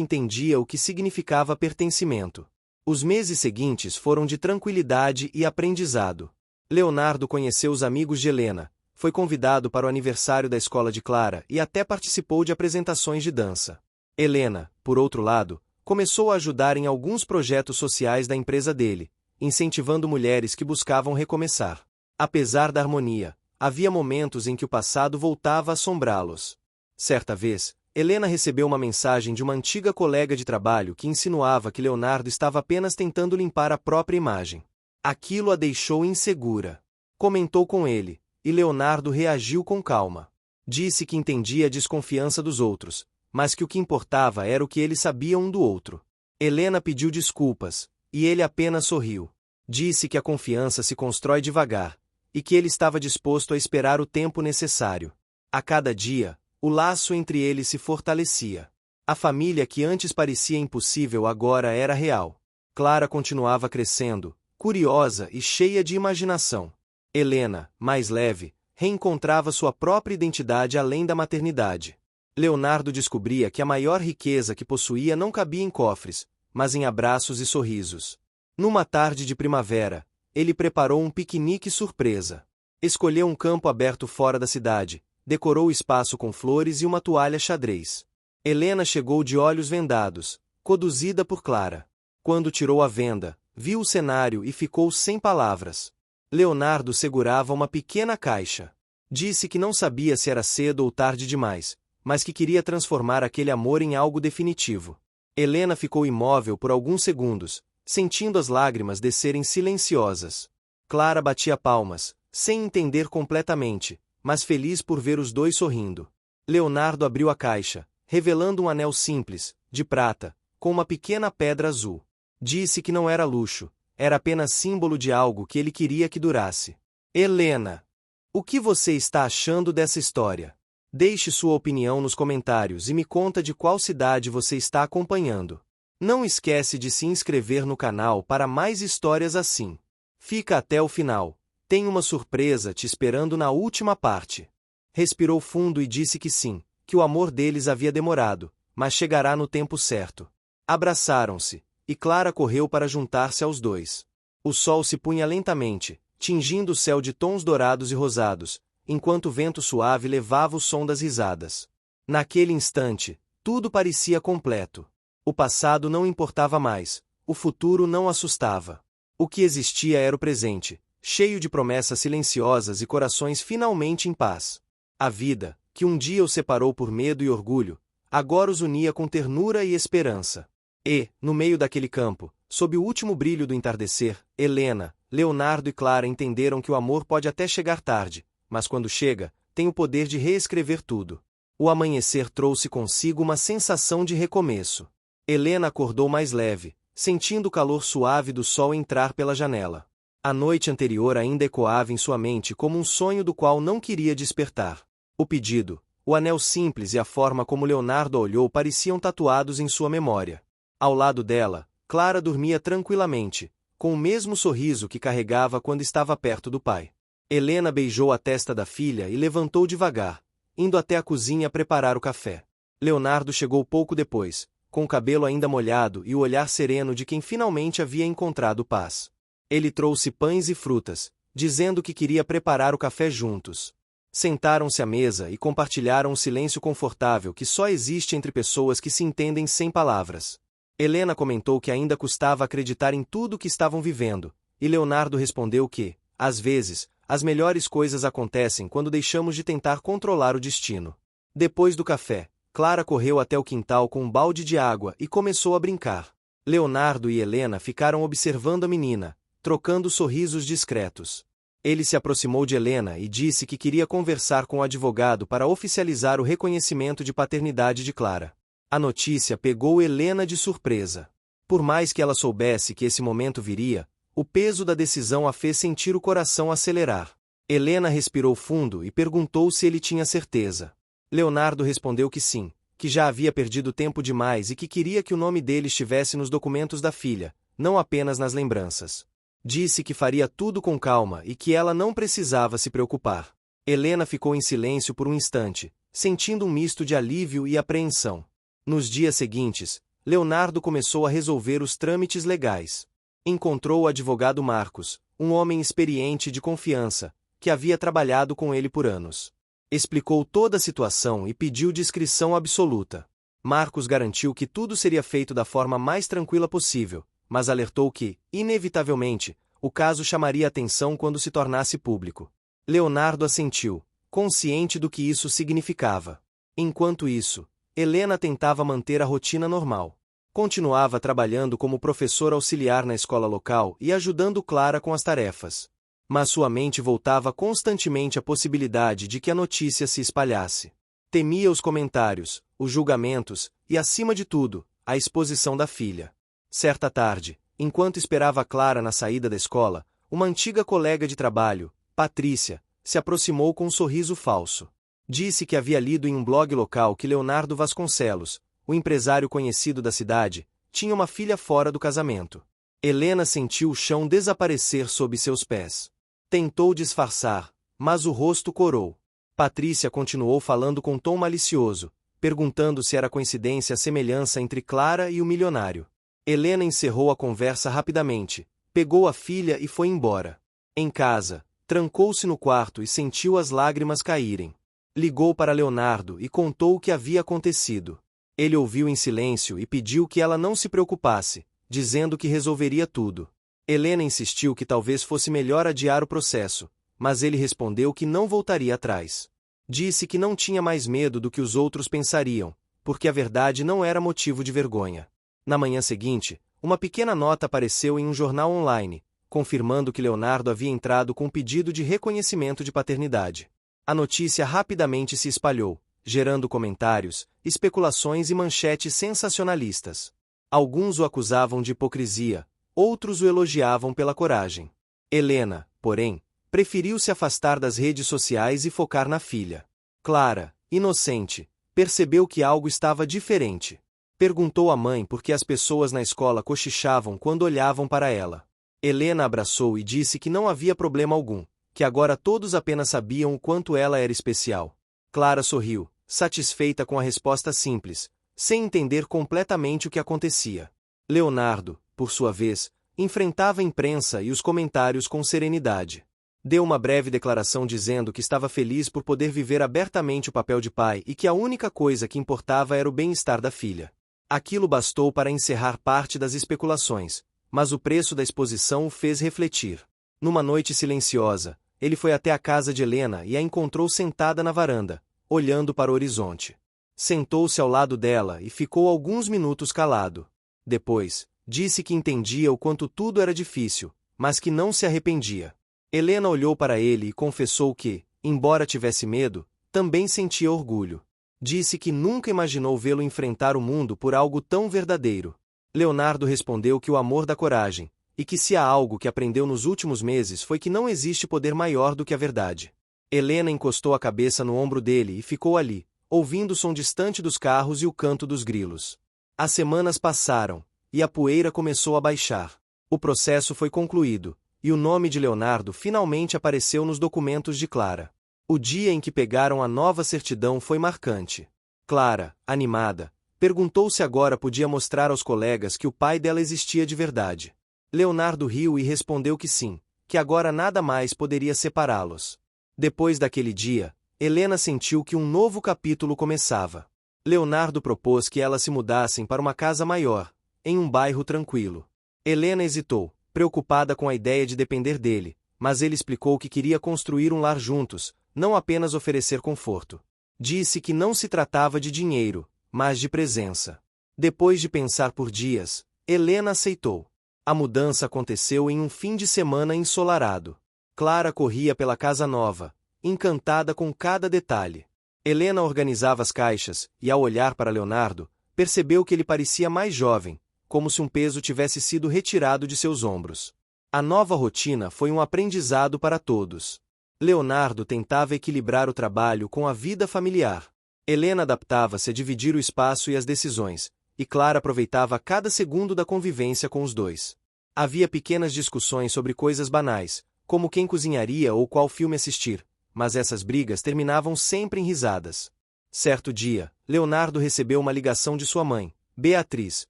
entendia o que significava pertencimento. Os meses seguintes foram de tranquilidade e aprendizado. Leonardo conheceu os amigos de Helena, foi convidado para o aniversário da escola de Clara e até participou de apresentações de dança. Helena, por outro lado, começou a ajudar em alguns projetos sociais da empresa dele, incentivando mulheres que buscavam recomeçar. Apesar da harmonia, havia momentos em que o passado voltava a assombrá-los. Certa vez, Helena recebeu uma mensagem de uma antiga colega de trabalho que insinuava que Leonardo estava apenas tentando limpar a própria imagem. Aquilo a deixou insegura. Comentou com ele, e Leonardo reagiu com calma. Disse que entendia a desconfiança dos outros, mas que o que importava era o que eles sabiam um do outro. Helena pediu desculpas, e ele apenas sorriu. Disse que a confiança se constrói devagar, e que ele estava disposto a esperar o tempo necessário. A cada dia, o laço entre eles se fortalecia. A família que antes parecia impossível agora era real. Clara continuava crescendo, curiosa e cheia de imaginação. Helena, mais leve, reencontrava sua própria identidade além da maternidade. Leonardo descobria que a maior riqueza que possuía não cabia em cofres, mas em abraços e sorrisos. Numa tarde de primavera, ele preparou um piquenique surpresa. Escolheu um campo aberto fora da cidade, decorou o espaço com flores e uma toalha xadrez. Helena chegou de olhos vendados, conduzida por Clara. Quando tirou a venda, viu o cenário e ficou sem palavras. Leonardo segurava uma pequena caixa. Disse que não sabia se era cedo ou tarde demais, mas que queria transformar aquele amor em algo definitivo. Helena ficou imóvel por alguns segundos, sentindo as lágrimas descerem silenciosas. Clara batia palmas, sem entender completamente, mas feliz por ver os dois sorrindo. Leonardo abriu a caixa, revelando um anel simples, de prata, com uma pequena pedra azul. Disse que não era luxo, era apenas símbolo de algo que ele queria que durasse. Helena, o que você está achando dessa história? Deixe sua opinião nos comentários e me conta de qual cidade você está acompanhando. Não esquece de se inscrever no canal para mais histórias assim. Fica até o final. Tem uma surpresa te esperando na última parte. Respirou fundo e disse que sim, que o amor deles havia demorado, mas chegará no tempo certo. Abraçaram-se, e Clara correu para juntar-se aos dois. O sol se punha lentamente, tingindo o céu de tons dourados e rosados, enquanto o vento suave levava o som das risadas. Naquele instante, tudo parecia completo. O passado não importava mais, o futuro não assustava. O que existia era o presente, cheio de promessas silenciosas e corações finalmente em paz. A vida, que um dia os separou por medo e orgulho, agora os unia com ternura e esperança. E, no meio daquele campo, sob o último brilho do entardecer, Helena, Leonardo e Clara entenderam que o amor pode até chegar tarde, mas quando chega, tem o poder de reescrever tudo. O amanhecer trouxe consigo uma sensação de recomeço. Helena acordou mais leve, sentindo o calor suave do sol entrar pela janela. A noite anterior ainda ecoava em sua mente como um sonho do qual não queria despertar. O pedido, o anel simples e a forma como Leonardo a olhou pareciam tatuados em sua memória. Ao lado dela, Clara dormia tranquilamente, com o mesmo sorriso que carregava quando estava perto do pai. Helena beijou a testa da filha e levantou devagar, indo até a cozinha preparar o café. Leonardo chegou pouco depois, com o cabelo ainda molhado e o olhar sereno de quem finalmente havia encontrado paz. Ele trouxe pães e frutas, dizendo que queria preparar o café juntos. Sentaram-se à mesa e compartilharam o silêncio confortável que só existe entre pessoas que se entendem sem palavras. Helena comentou que ainda custava acreditar em tudo o que estavam vivendo, e Leonardo respondeu que, às vezes, as melhores coisas acontecem quando deixamos de tentar controlar o destino. Depois do café, Clara correu até o quintal com um balde de água e começou a brincar. Leonardo e Helena ficaram observando a menina, trocando sorrisos discretos. Ele se aproximou de Helena e disse que queria conversar com o advogado para oficializar o reconhecimento de paternidade de Clara. A notícia pegou Helena de surpresa. Por mais que ela soubesse que esse momento viria, o peso da decisão a fez sentir o coração acelerar. Helena respirou fundo e perguntou se ele tinha certeza. Leonardo respondeu que sim, que já havia perdido tempo demais e que queria que o nome dele estivesse nos documentos da filha, não apenas nas lembranças. Disse que faria tudo com calma e que ela não precisava se preocupar. Helena ficou em silêncio por um instante, sentindo um misto de alívio e apreensão. Nos dias seguintes, Leonardo começou a resolver os trâmites legais. Encontrou o advogado Marcos, um homem experiente e de confiança, que havia trabalhado com ele por anos. Explicou toda a situação e pediu discrição absoluta. Marcos garantiu que tudo seria feito da forma mais tranquila possível, mas alertou que, inevitavelmente, o caso chamaria atenção quando se tornasse público. Leonardo assentiu, consciente do que isso significava. Enquanto isso, Helena tentava manter a rotina normal. Continuava trabalhando como professor auxiliar na escola local e ajudando Clara com as tarefas. Mas sua mente voltava constantemente à possibilidade de que a notícia se espalhasse. Temia os comentários, os julgamentos e, acima de tudo, a exposição da filha. Certa tarde, enquanto esperava Clara na saída da escola, uma antiga colega de trabalho, Patrícia, se aproximou com um sorriso falso. Disse que havia lido em um blog local que Leonardo Vasconcelos, o empresário conhecido da cidade, tinha uma filha fora do casamento. Helena sentiu o chão desaparecer sob seus pés. Tentou disfarçar, mas o rosto corou. Patrícia continuou falando com tom malicioso, perguntando se era coincidência a semelhança entre Clara e o milionário. Helena encerrou a conversa rapidamente, pegou a filha e foi embora. Em casa, trancou-se no quarto e sentiu as lágrimas caírem. Ligou para Leonardo e contou o que havia acontecido. Ele ouviu em silêncio e pediu que ela não se preocupasse, dizendo que resolveria tudo. Helena insistiu que talvez fosse melhor adiar o processo, mas ele respondeu que não voltaria atrás. Disse que não tinha mais medo do que os outros pensariam, porque a verdade não era motivo de vergonha. Na manhã seguinte, uma pequena nota apareceu em um jornal online, confirmando que Leonardo havia entrado com um pedido de reconhecimento de paternidade. A notícia rapidamente se espalhou, gerando comentários, especulações e manchetes sensacionalistas. Alguns o acusavam de hipocrisia, outros o elogiavam pela coragem. Helena, porém, preferiu se afastar das redes sociais e focar na filha. Clara, inocente, percebeu que algo estava diferente. Perguntou à mãe por que as pessoas na escola cochichavam quando olhavam para ela. Helena abraçou e disse que não havia problema algum, que agora todos apenas sabiam o quanto ela era especial. Clara sorriu, satisfeita com a resposta simples, sem entender completamente o que acontecia. Leonardo, por sua vez, enfrentava a imprensa e os comentários com serenidade. Deu uma breve declaração dizendo que estava feliz por poder viver abertamente o papel de pai e que a única coisa que importava era o bem-estar da filha. Aquilo bastou para encerrar parte das especulações, mas o preço da exposição o fez refletir. Numa noite silenciosa, ele foi até a casa de Helena e a encontrou sentada na varanda, olhando para o horizonte. Sentou-se ao lado dela e ficou alguns minutos calado. Depois, disse que entendia o quanto tudo era difícil, mas que não se arrependia. Helena olhou para ele e confessou que, embora tivesse medo, também sentia orgulho. Disse que nunca imaginou vê-lo enfrentar o mundo por algo tão verdadeiro. Leonardo respondeu que o amor dá coragem, e que se há algo que aprendeu nos últimos meses foi que não existe poder maior do que a verdade. Helena encostou a cabeça no ombro dele e ficou ali, ouvindo o som distante dos carros e o canto dos grilos. As semanas passaram, e a poeira começou a baixar. O processo foi concluído, e o nome de Leonardo finalmente apareceu nos documentos de Clara. O dia em que pegaram a nova certidão foi marcante. Clara, animada, perguntou se agora podia mostrar aos colegas que o pai dela existia de verdade. Leonardo riu e respondeu que sim, que agora nada mais poderia separá-los. Depois daquele dia, Helena sentiu que um novo capítulo começava. Leonardo propôs que elas se mudassem para uma casa maior, em um bairro tranquilo. Helena hesitou, preocupada com a ideia de depender dele, mas ele explicou que queria construir um lar juntos, não apenas oferecer conforto. Disse que não se tratava de dinheiro, mas de presença. Depois de pensar por dias, Helena aceitou. A mudança aconteceu em um fim de semana ensolarado. Clara corria pela casa nova, encantada com cada detalhe. Helena organizava as caixas, e ao olhar para Leonardo, percebeu que ele parecia mais jovem, como se um peso tivesse sido retirado de seus ombros. A nova rotina foi um aprendizado para todos. Leonardo tentava equilibrar o trabalho com a vida familiar. Helena adaptava-se a dividir o espaço e as decisões, e Clara aproveitava cada segundo da convivência com os dois. Havia pequenas discussões sobre coisas banais, como quem cozinharia ou qual filme assistir, mas essas brigas terminavam sempre em risadas. Certo dia, Leonardo recebeu uma ligação de sua mãe, Beatriz,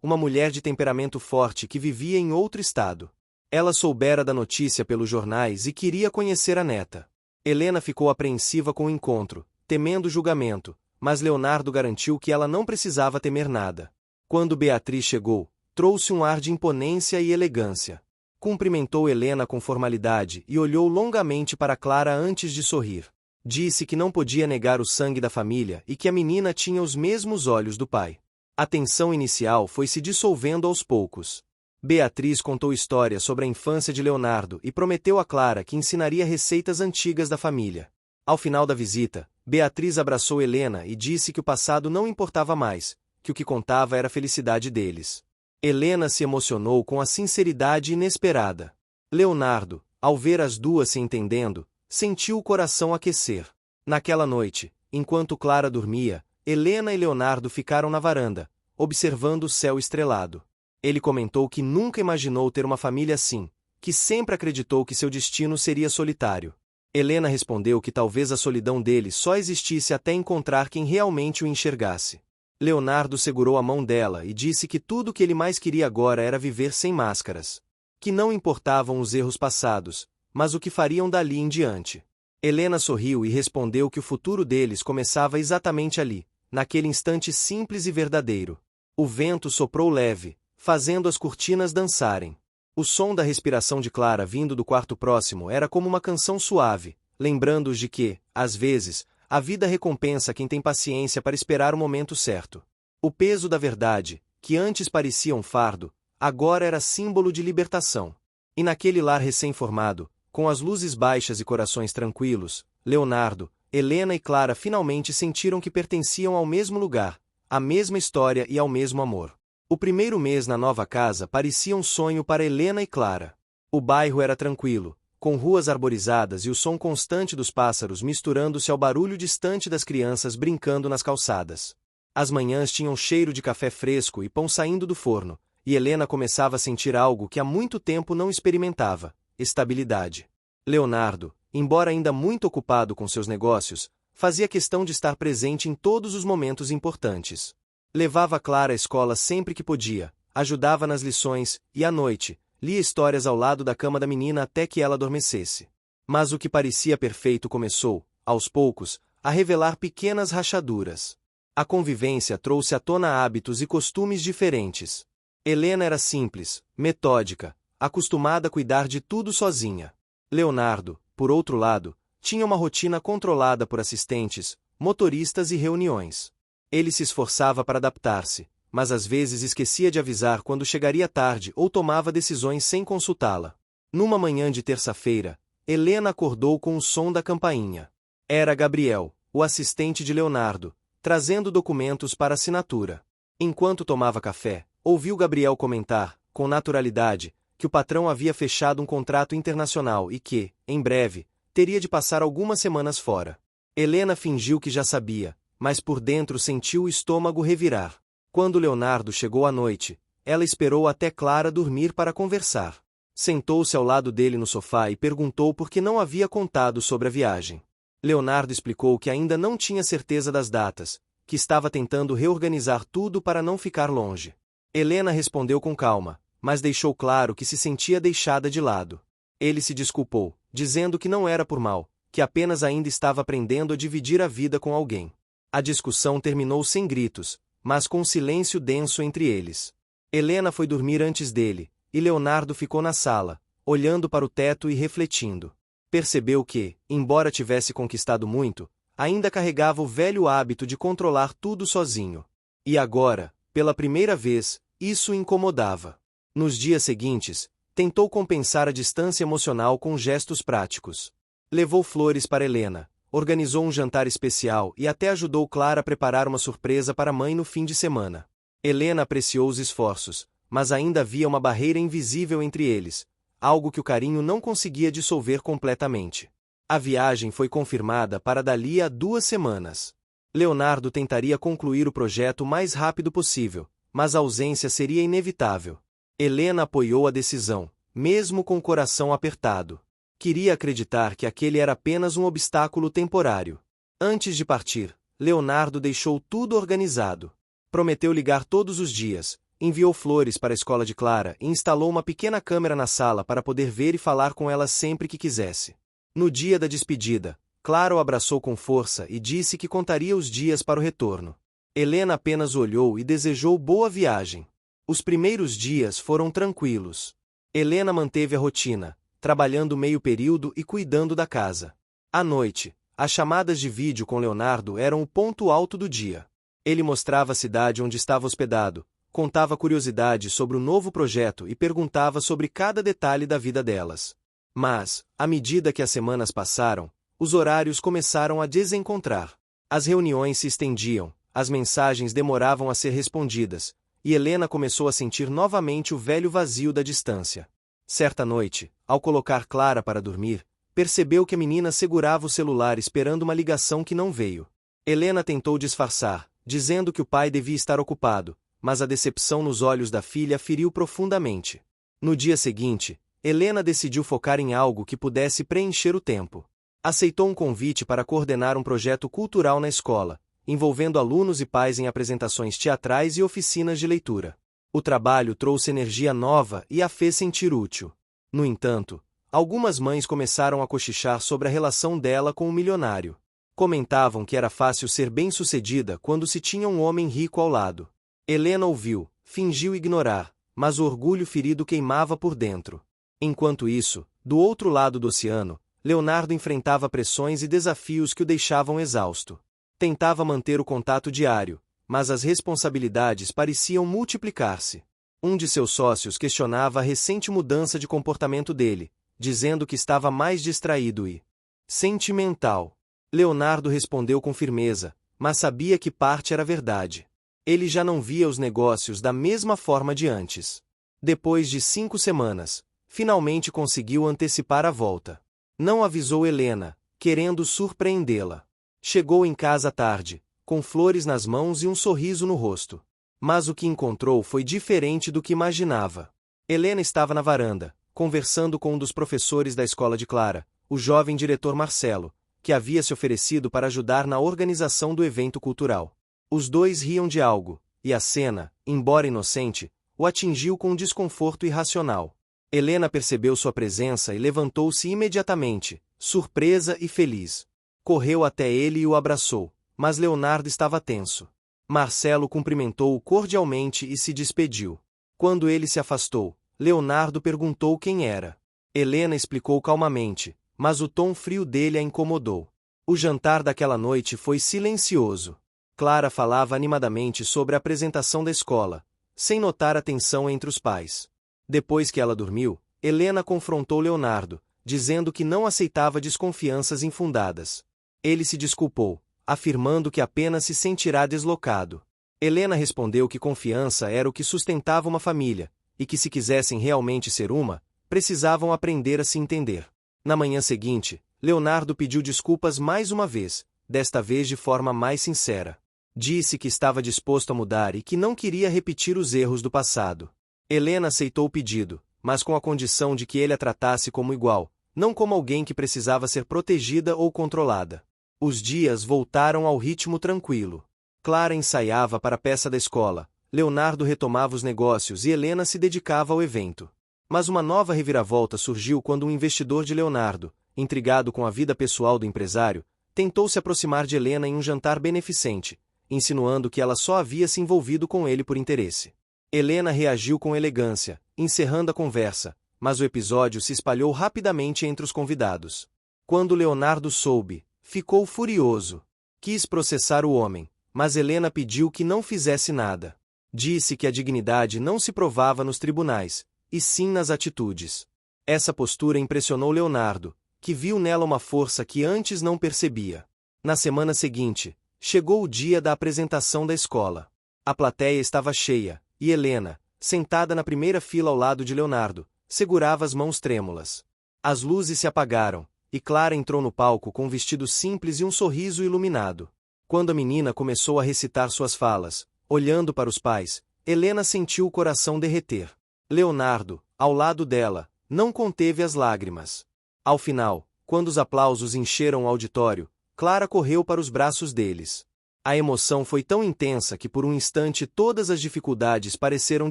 uma mulher de temperamento forte que vivia em outro estado. Ela soubera da notícia pelos jornais e queria conhecer a neta. Helena ficou apreensiva com o encontro, temendo julgamento, mas Leonardo garantiu que ela não precisava temer nada. Quando Beatriz chegou, trouxe um ar de imponência e elegância. Cumprimentou Helena com formalidade e olhou longamente para Clara antes de sorrir. Disse que não podia negar o sangue da família e que a menina tinha os mesmos olhos do pai. A tensão inicial foi se dissolvendo aos poucos. Beatriz contou histórias sobre a infância de Leonardo e prometeu a Clara que ensinaria receitas antigas da família. Ao final da visita, Beatriz abraçou Helena e disse que o passado não importava mais, que o que contava era a felicidade deles. Helena se emocionou com a sinceridade inesperada. Leonardo, ao ver as duas se entendendo, sentiu o coração aquecer. Naquela noite, enquanto Clara dormia, Helena e Leonardo ficaram na varanda, observando o céu estrelado. Ele comentou que nunca imaginou ter uma família assim, que sempre acreditou que seu destino seria solitário. Helena respondeu que talvez a solidão dele só existisse até encontrar quem realmente o enxergasse. Leonardo segurou a mão dela e disse que tudo o que ele mais queria agora era viver sem máscaras. Que não importavam os erros passados, mas o que fariam dali em diante. Helena sorriu e respondeu que o futuro deles começava exatamente ali, naquele instante simples e verdadeiro. O vento soprou leve, fazendo as cortinas dançarem. O som da respiração de Clara vindo do quarto próximo era como uma canção suave, lembrando-os de que, às vezes, a vida recompensa quem tem paciência para esperar o momento certo. O peso da verdade, que antes parecia um fardo, agora era símbolo de libertação. E naquele lar recém-formado, com as luzes baixas e corações tranquilos, Leonardo, Helena e Clara finalmente sentiram que pertenciam ao mesmo lugar, à mesma história e ao mesmo amor. O primeiro mês na nova casa parecia um sonho para Helena e Clara. O bairro era tranquilo, com ruas arborizadas e o som constante dos pássaros misturando-se ao barulho distante das crianças brincando nas calçadas. As manhãs tinham cheiro de café fresco e pão saindo do forno, e Helena começava a sentir algo que há muito tempo não experimentava: estabilidade. Leonardo, embora ainda muito ocupado com seus negócios, fazia questão de estar presente em todos os momentos importantes. Levava Clara à escola sempre que podia, ajudava nas lições e, à noite, lia histórias ao lado da cama da menina até que ela adormecesse. Mas o que parecia perfeito começou, aos poucos, a revelar pequenas rachaduras. A convivência trouxe à tona hábitos e costumes diferentes. Helena era simples, metódica, acostumada a cuidar de tudo sozinha. Leonardo, por outro lado, tinha uma rotina controlada por assistentes, motoristas e reuniões. Ele se esforçava para adaptar-se, mas às vezes esquecia de avisar quando chegaria tarde ou tomava decisões sem consultá-la. Numa manhã de terça-feira, Helena acordou com o som da campainha. Era Gabriel, o assistente de Leonardo, trazendo documentos para assinatura. Enquanto tomava café, ouviu Gabriel comentar, com naturalidade, que o patrão havia fechado um contrato internacional e que, em breve, teria de passar algumas semanas fora. Helena fingiu que já sabia, mas por dentro sentiu o estômago revirar. Quando Leonardo chegou à noite, ela esperou até Clara dormir para conversar. Sentou-se ao lado dele no sofá e perguntou por que não havia contado sobre a viagem. Leonardo explicou que ainda não tinha certeza das datas, que estava tentando reorganizar tudo para não ficar longe. Helena respondeu com calma, mas deixou claro que se sentia deixada de lado. Ele se desculpou, dizendo que não era por mal, que apenas ainda estava aprendendo a dividir a vida com alguém. A discussão terminou sem gritos, mas com um silêncio denso entre eles. Helena foi dormir antes dele, e Leonardo ficou na sala, olhando para o teto e refletindo. Percebeu que, embora tivesse conquistado muito, ainda carregava o velho hábito de controlar tudo sozinho. E agora, pela primeira vez, isso o incomodava. Nos dias seguintes, tentou compensar a distância emocional com gestos práticos. Levou flores para Helena, organizou um jantar especial e até ajudou Clara a preparar uma surpresa para a mãe no fim de semana. Helena apreciou os esforços, mas ainda havia uma barreira invisível entre eles, algo que o carinho não conseguia dissolver completamente. A viagem foi confirmada para dali a 2 semanas. Leonardo tentaria concluir o projeto o mais rápido possível, mas a ausência seria inevitável. Helena apoiou a decisão, mesmo com o coração apertado. Queria acreditar que aquele era apenas um obstáculo temporário. Antes de partir, Leonardo deixou tudo organizado. Prometeu ligar todos os dias, enviou flores para a escola de Clara e instalou uma pequena câmera na sala para poder ver e falar com ela sempre que quisesse. No dia da despedida, Clara o abraçou com força e disse que contaria os dias para o retorno. Helena apenas olhou e desejou boa viagem. Os primeiros dias foram tranquilos. Helena manteve a rotina, trabalhando meio período e cuidando da casa. À noite, as chamadas de vídeo com Leonardo eram o ponto alto do dia. Ele mostrava a cidade onde estava hospedado, contava curiosidades sobre o novo projeto e perguntava sobre cada detalhe da vida delas. Mas, à medida que as semanas passaram, os horários começaram a desencontrar. As reuniões se estendiam, as mensagens demoravam a ser respondidas, e Helena começou a sentir novamente o velho vazio da distância. Certa noite, ao colocar Clara para dormir, percebeu que a menina segurava o celular esperando uma ligação que não veio. Helena tentou disfarçar, dizendo que o pai devia estar ocupado, mas a decepção nos olhos da filha feriu profundamente. No dia seguinte, Helena decidiu focar em algo que pudesse preencher o tempo. Aceitou um convite para coordenar um projeto cultural na escola, envolvendo alunos e pais em apresentações teatrais e oficinas de leitura. O trabalho trouxe energia nova e a fez sentir útil. No entanto, algumas mães começaram a cochichar sobre a relação dela com o milionário. Comentavam que era fácil ser bem-sucedida quando se tinha um homem rico ao lado. Helena ouviu, fingiu ignorar, mas o orgulho ferido queimava por dentro. Enquanto isso, do outro lado do oceano, Leonardo enfrentava pressões e desafios que o deixavam exausto. Tentava manter o contato diário, mas as responsabilidades pareciam multiplicar-se. Um de seus sócios questionava a recente mudança de comportamento dele, dizendo que estava mais distraído e sentimental. Leonardo respondeu com firmeza, mas sabia que parte era verdade. Ele já não via os negócios da mesma forma de antes. Depois de 5 semanas, finalmente conseguiu antecipar a volta. Não avisou Helena, querendo surpreendê-la. Chegou em casa tarde, com flores nas mãos e um sorriso no rosto. Mas o que encontrou foi diferente do que imaginava. Helena estava na varanda, conversando com um dos professores da escola de Clara, o jovem diretor Marcelo, que havia se oferecido para ajudar na organização do evento cultural. Os dois riam de algo, e a cena, embora inocente, o atingiu com um desconforto irracional. Helena percebeu sua presença e levantou-se imediatamente, surpresa e feliz. Correu até ele e o abraçou, mas Leonardo estava tenso. Marcelo cumprimentou-o cordialmente e se despediu. Quando ele se afastou, Leonardo perguntou quem era. Helena explicou calmamente, mas o tom frio dele a incomodou. O jantar daquela noite foi silencioso. Clara falava animadamente sobre a apresentação da escola, sem notar a tensão entre os pais. Depois que ela dormiu, Helena confrontou Leonardo, dizendo que não aceitava desconfianças infundadas. Ele se desculpou, afirmando que apenas se sentirá deslocado. Helena respondeu que confiança era o que sustentava uma família, e que se quisessem realmente ser uma, precisavam aprender a se entender. Na manhã seguinte, Leonardo pediu desculpas mais uma vez, desta vez de forma mais sincera. Disse que estava disposto a mudar e que não queria repetir os erros do passado. Helena aceitou o pedido, mas com a condição de que ele a tratasse como igual, não como alguém que precisava ser protegida ou controlada. Os dias voltaram ao ritmo tranquilo. Clara ensaiava para a peça da escola, Leonardo retomava os negócios e Helena se dedicava ao evento. Mas uma nova reviravolta surgiu quando um investidor de Leonardo, intrigado com a vida pessoal do empresário, tentou se aproximar de Helena em um jantar beneficente, insinuando que ela só havia se envolvido com ele por interesse. Helena reagiu com elegância, encerrando a conversa, mas o episódio se espalhou rapidamente entre os convidados. Quando Leonardo soube, ficou furioso. Quis processar o homem, mas Helena pediu que não fizesse nada. Disse que a dignidade não se provava nos tribunais, e sim nas atitudes. Essa postura impressionou Leonardo, que viu nela uma força que antes não percebia. Na semana seguinte, chegou o dia da apresentação da escola. A plateia estava cheia, e Helena, sentada na primeira fila ao lado de Leonardo, segurava as mãos trêmulas. As luzes se apagaram, e Clara entrou no palco com um vestido simples e um sorriso iluminado. Quando a menina começou a recitar suas falas, olhando para os pais, Helena sentiu o coração derreter. Leonardo, ao lado dela, não conteve as lágrimas. Ao final, quando os aplausos encheram o auditório, Clara correu para os braços deles. A emoção foi tão intensa que por um instante todas as dificuldades pareceram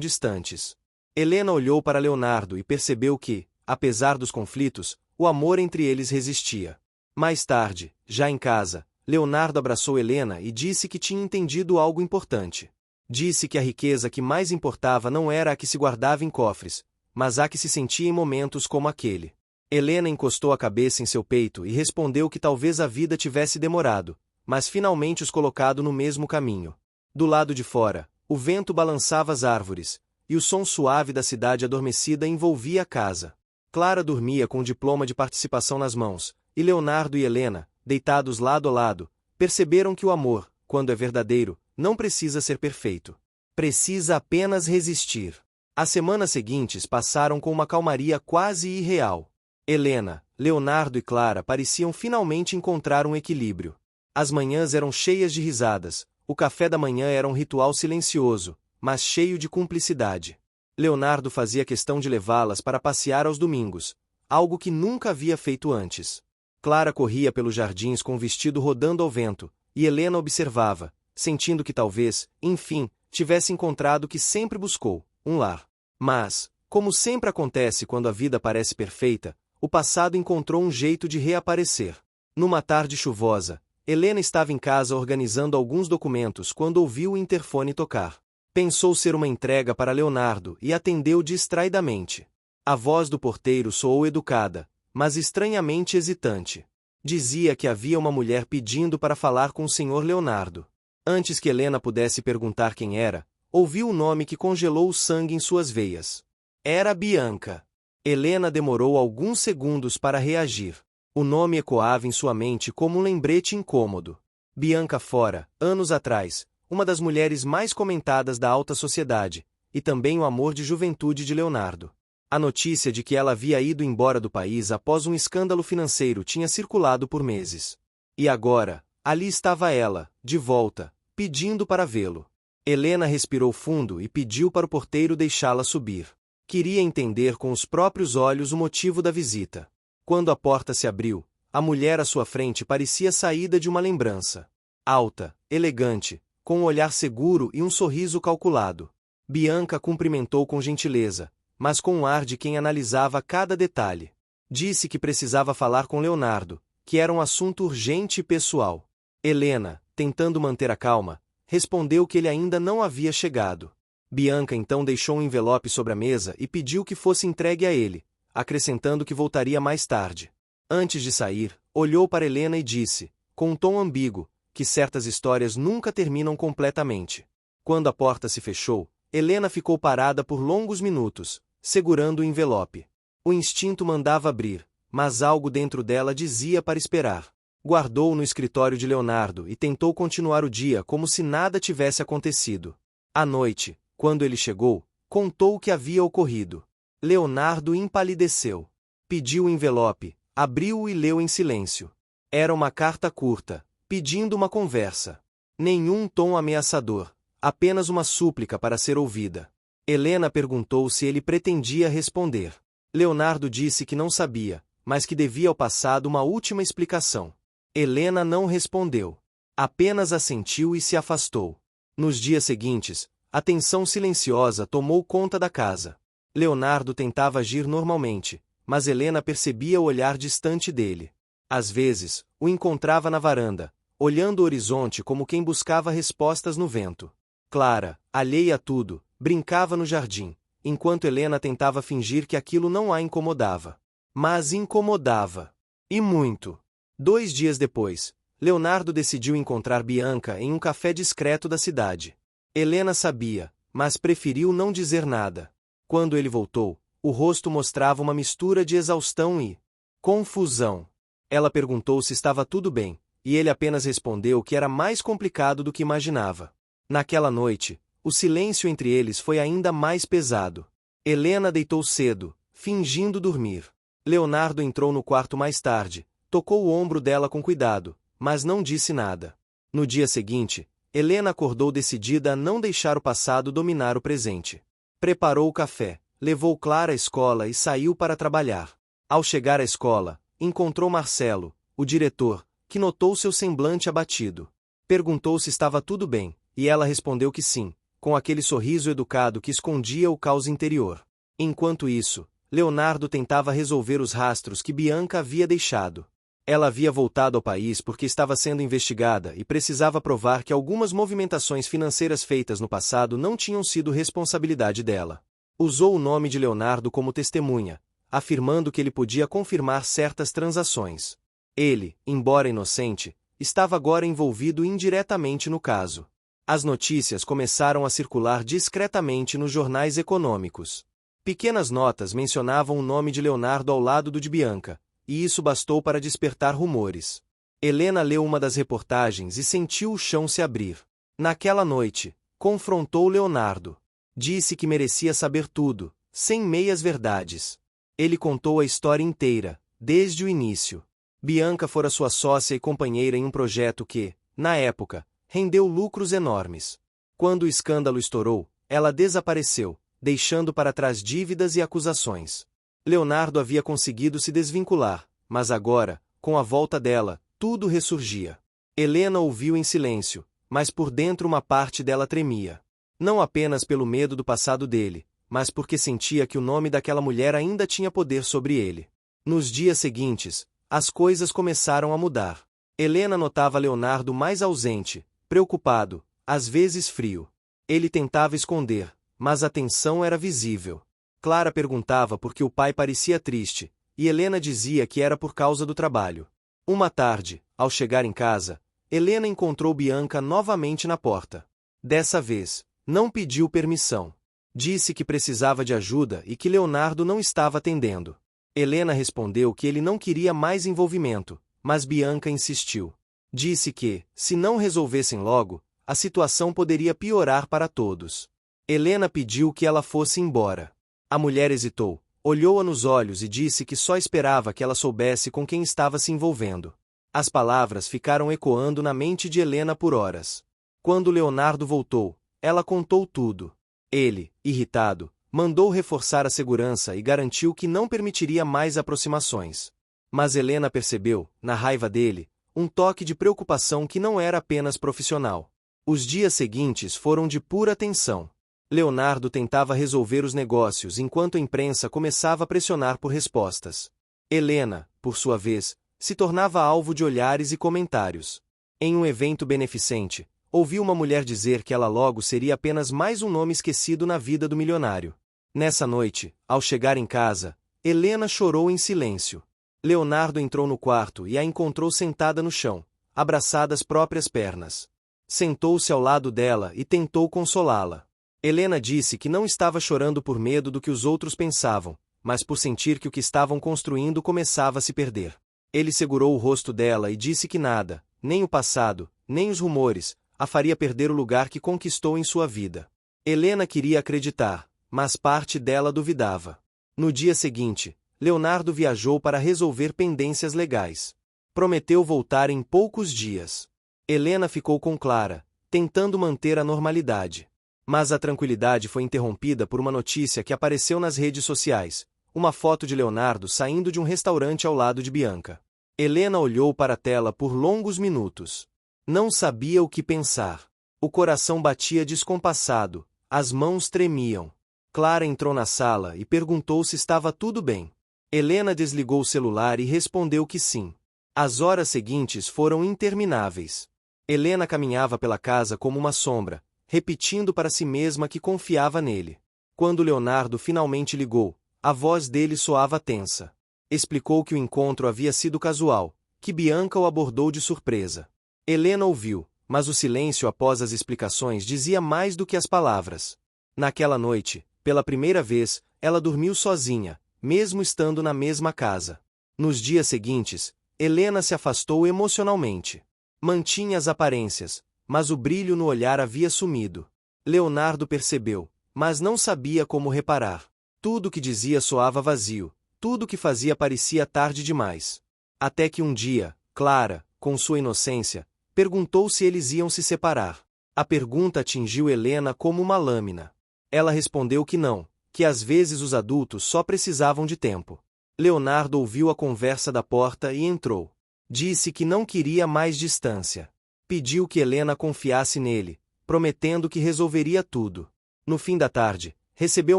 distantes. Helena olhou para Leonardo e percebeu que, apesar dos conflitos, o amor entre eles resistia. Mais tarde, já em casa, Leonardo abraçou Helena e disse que tinha entendido algo importante. Disse que a riqueza que mais importava não era a que se guardava em cofres, mas a que se sentia em momentos como aquele. Helena encostou a cabeça em seu peito e respondeu que talvez a vida tivesse demorado, mas finalmente os colocado no mesmo caminho. Do lado de fora, o vento balançava as árvores, e o som suave da cidade adormecida envolvia a casa. Clara dormia com o diploma de participação nas mãos, e Leonardo e Helena, deitados lado a lado, perceberam que o amor, quando é verdadeiro, não precisa ser perfeito. Precisa apenas resistir. As semanas seguintes passaram com uma calmaria quase irreal. Helena, Leonardo e Clara pareciam finalmente encontrar um equilíbrio. As manhãs eram cheias de risadas, o café da manhã era um ritual silencioso, mas cheio de cumplicidade. Leonardo fazia questão de levá-las para passear aos domingos, algo que nunca havia feito antes. Clara corria pelos jardins com o vestido rodando ao vento, e Helena observava, sentindo que talvez, enfim, tivesse encontrado o que sempre buscou, um lar. Mas, como sempre acontece quando a vida parece perfeita, o passado encontrou um jeito de reaparecer. Numa tarde chuvosa, Helena estava em casa organizando alguns documentos quando ouviu o interfone tocar. Pensou ser uma entrega para Leonardo e atendeu distraidamente. A voz do porteiro soou educada, mas estranhamente hesitante. Dizia que havia uma mulher pedindo para falar com o Sr. Leonardo. Antes que Helena pudesse perguntar quem era, ouviu o nome que congelou o sangue em suas veias. Era Bianca. Helena demorou alguns segundos para reagir. O nome ecoava em sua mente como um lembrete incômodo. Bianca fora, anos atrás, uma das mulheres mais comentadas da alta sociedade, e também o amor de juventude de Leonardo. A notícia de que ela havia ido embora do país após um escândalo financeiro tinha circulado por meses. E agora, ali estava ela, de volta, pedindo para vê-lo. Helena respirou fundo e pediu para o porteiro deixá-la subir. Queria entender com os próprios olhos o motivo da visita. Quando a porta se abriu, a mulher à sua frente parecia saída de uma lembrança. Alta, elegante, com um olhar seguro e um sorriso calculado. Bianca cumprimentou com gentileza, mas com um ar de quem analisava cada detalhe. Disse que precisava falar com Leonardo, que era um assunto urgente e pessoal. Helena, tentando manter a calma, respondeu que ele ainda não havia chegado. Bianca então deixou um envelope sobre a mesa e pediu que fosse entregue a ele, acrescentando que voltaria mais tarde. Antes de sair, olhou para Helena e disse, com um tom ambíguo, que certas histórias nunca terminam completamente. Quando a porta se fechou, Helena ficou parada por longos minutos, segurando o envelope. O instinto mandava abrir, mas algo dentro dela dizia para esperar. Guardou-o no escritório de Leonardo e tentou continuar o dia como se nada tivesse acontecido. À noite, quando ele chegou, contou o que havia ocorrido. Leonardo empalideceu. Pediu o envelope, abriu-o e leu em silêncio. Era uma carta curta, pedindo uma conversa. Nenhum tom ameaçador, apenas uma súplica para ser ouvida. Helena perguntou se ele pretendia responder. Leonardo disse que não sabia, mas que devia ao passado uma última explicação. Helena não respondeu. Apenas assentiu e se afastou. Nos dias seguintes, a tensão silenciosa tomou conta da casa. Leonardo tentava agir normalmente, mas Helena percebia o olhar distante dele. Às vezes, o encontrava na varanda, olhando o horizonte como quem buscava respostas no vento. Clara, alheia a tudo, brincava no jardim, enquanto Helena tentava fingir que aquilo não a incomodava. Mas incomodava. E muito. 2 dias depois, Leonardo decidiu encontrar Bianca em um café discreto da cidade. Helena sabia, mas preferiu não dizer nada. Quando ele voltou, o rosto mostrava uma mistura de exaustão e confusão. Ela perguntou se estava tudo bem, e ele apenas respondeu que era mais complicado do que imaginava. Naquela noite, o silêncio entre eles foi ainda mais pesado. Helena deitou cedo, fingindo dormir. Leonardo entrou no quarto mais tarde, tocou o ombro dela com cuidado, mas não disse nada. No dia seguinte, Helena acordou decidida a não deixar o passado dominar o presente. Preparou o café, levou Clara à escola e saiu para trabalhar. Ao chegar à escola, encontrou Marcelo, o diretor, que notou seu semblante abatido. Perguntou se estava tudo bem, e ela respondeu que sim, com aquele sorriso educado que escondia o caos interior. Enquanto isso, Leonardo tentava resolver os rastros que Bianca havia deixado. Ela havia voltado ao país porque estava sendo investigada e precisava provar que algumas movimentações financeiras feitas no passado não tinham sido responsabilidade dela. Usou o nome de Leonardo como testemunha, afirmando que ele podia confirmar certas transações. Ele, embora inocente, estava agora envolvido indiretamente no caso. As notícias começaram a circular discretamente nos jornais econômicos. Pequenas notas mencionavam o nome de Leonardo ao lado do de Bianca, e isso bastou para despertar rumores. Helena leu uma das reportagens e sentiu o chão se abrir. Naquela noite, confrontou Leonardo. Disse que merecia saber tudo, sem meias-verdades. Ele contou a história inteira, desde o início. Bianca fora sua sócia e companheira em um projeto que, na época, rendeu lucros enormes. Quando o escândalo estourou, ela desapareceu, deixando para trás dívidas e acusações. Leonardo havia conseguido se desvincular, mas agora, com a volta dela, tudo ressurgia. Helena ouviu em silêncio, mas por dentro uma parte dela tremia. Não apenas pelo medo do passado dele, mas porque sentia que o nome daquela mulher ainda tinha poder sobre ele. Nos dias seguintes, as coisas começaram a mudar. Helena notava Leonardo mais ausente, preocupado, às vezes frio. Ele tentava esconder, mas a tensão era visível. Clara perguntava por que o pai parecia triste, e Helena dizia que era por causa do trabalho. Uma tarde, ao chegar em casa, Helena encontrou Bianca novamente na porta. Dessa vez, não pediu permissão. Disse que precisava de ajuda e que Leonardo não estava atendendo. Helena respondeu que ele não queria mais envolvimento, mas Bianca insistiu. Disse que, se não resolvessem logo, a situação poderia piorar para todos. Helena pediu que ela fosse embora. A mulher hesitou, olhou-a nos olhos e disse que só esperava que ela soubesse com quem estava se envolvendo. As palavras ficaram ecoando na mente de Helena por horas. Quando Leonardo voltou, ela contou tudo. Ele, irritado, mandou reforçar a segurança e garantiu que não permitiria mais aproximações. Mas Helena percebeu, na raiva dele, um toque de preocupação que não era apenas profissional. Os dias seguintes foram de pura tensão. Leonardo tentava resolver os negócios enquanto a imprensa começava a pressionar por respostas. Helena, por sua vez, se tornava alvo de olhares e comentários. Em um evento beneficente, ouviu uma mulher dizer que ela logo seria apenas mais um nome esquecido na vida do milionário. Nessa noite, ao chegar em casa, Helena chorou em silêncio. Leonardo entrou no quarto e a encontrou sentada no chão, abraçada às próprias pernas. Sentou-se ao lado dela e tentou consolá-la. Helena disse que não estava chorando por medo do que os outros pensavam, mas por sentir que o que estavam construindo começava a se perder. Ele segurou o rosto dela e disse que nada, nem o passado, nem os rumores, a faria perder o lugar que conquistou em sua vida. Helena queria acreditar, mas parte dela duvidava. No dia seguinte, Leonardo viajou para resolver pendências legais. Prometeu voltar em poucos dias. Helena ficou com Clara, tentando manter a normalidade. Mas a tranquilidade foi interrompida por uma notícia que apareceu nas redes sociais, uma foto de Leonardo saindo de um restaurante ao lado de Bianca. Helena olhou para a tela por longos minutos. Não sabia o que pensar. O coração batia descompassado, as mãos tremiam. Clara entrou na sala e perguntou se estava tudo bem. Helena desligou o celular e respondeu que sim. As horas seguintes foram intermináveis. Helena caminhava pela casa como uma sombra, repetindo para si mesma que confiava nele. Quando Leonardo finalmente ligou, a voz dele soava tensa. Explicou que o encontro havia sido casual, que Bianca o abordou de surpresa. Helena ouviu, mas o silêncio após as explicações dizia mais do que as palavras. Naquela noite, pela primeira vez, ela dormiu sozinha, mesmo estando na mesma casa. Nos dias seguintes, Helena se afastou emocionalmente. Mantinha as aparências, mas o brilho no olhar havia sumido. Leonardo percebeu, mas não sabia como reparar. Tudo que dizia soava vazio, tudo que fazia parecia tarde demais. Até que um dia, Clara, com sua inocência, Perguntou se eles iam se separar. A pergunta atingiu Helena como uma lâmina. Ela respondeu que não, que às vezes os adultos só precisavam de tempo. Leonardo ouviu a conversa da porta e entrou. Disse que não queria mais distância. Pediu que Helena confiasse nele, prometendo que resolveria tudo. No fim da tarde, recebeu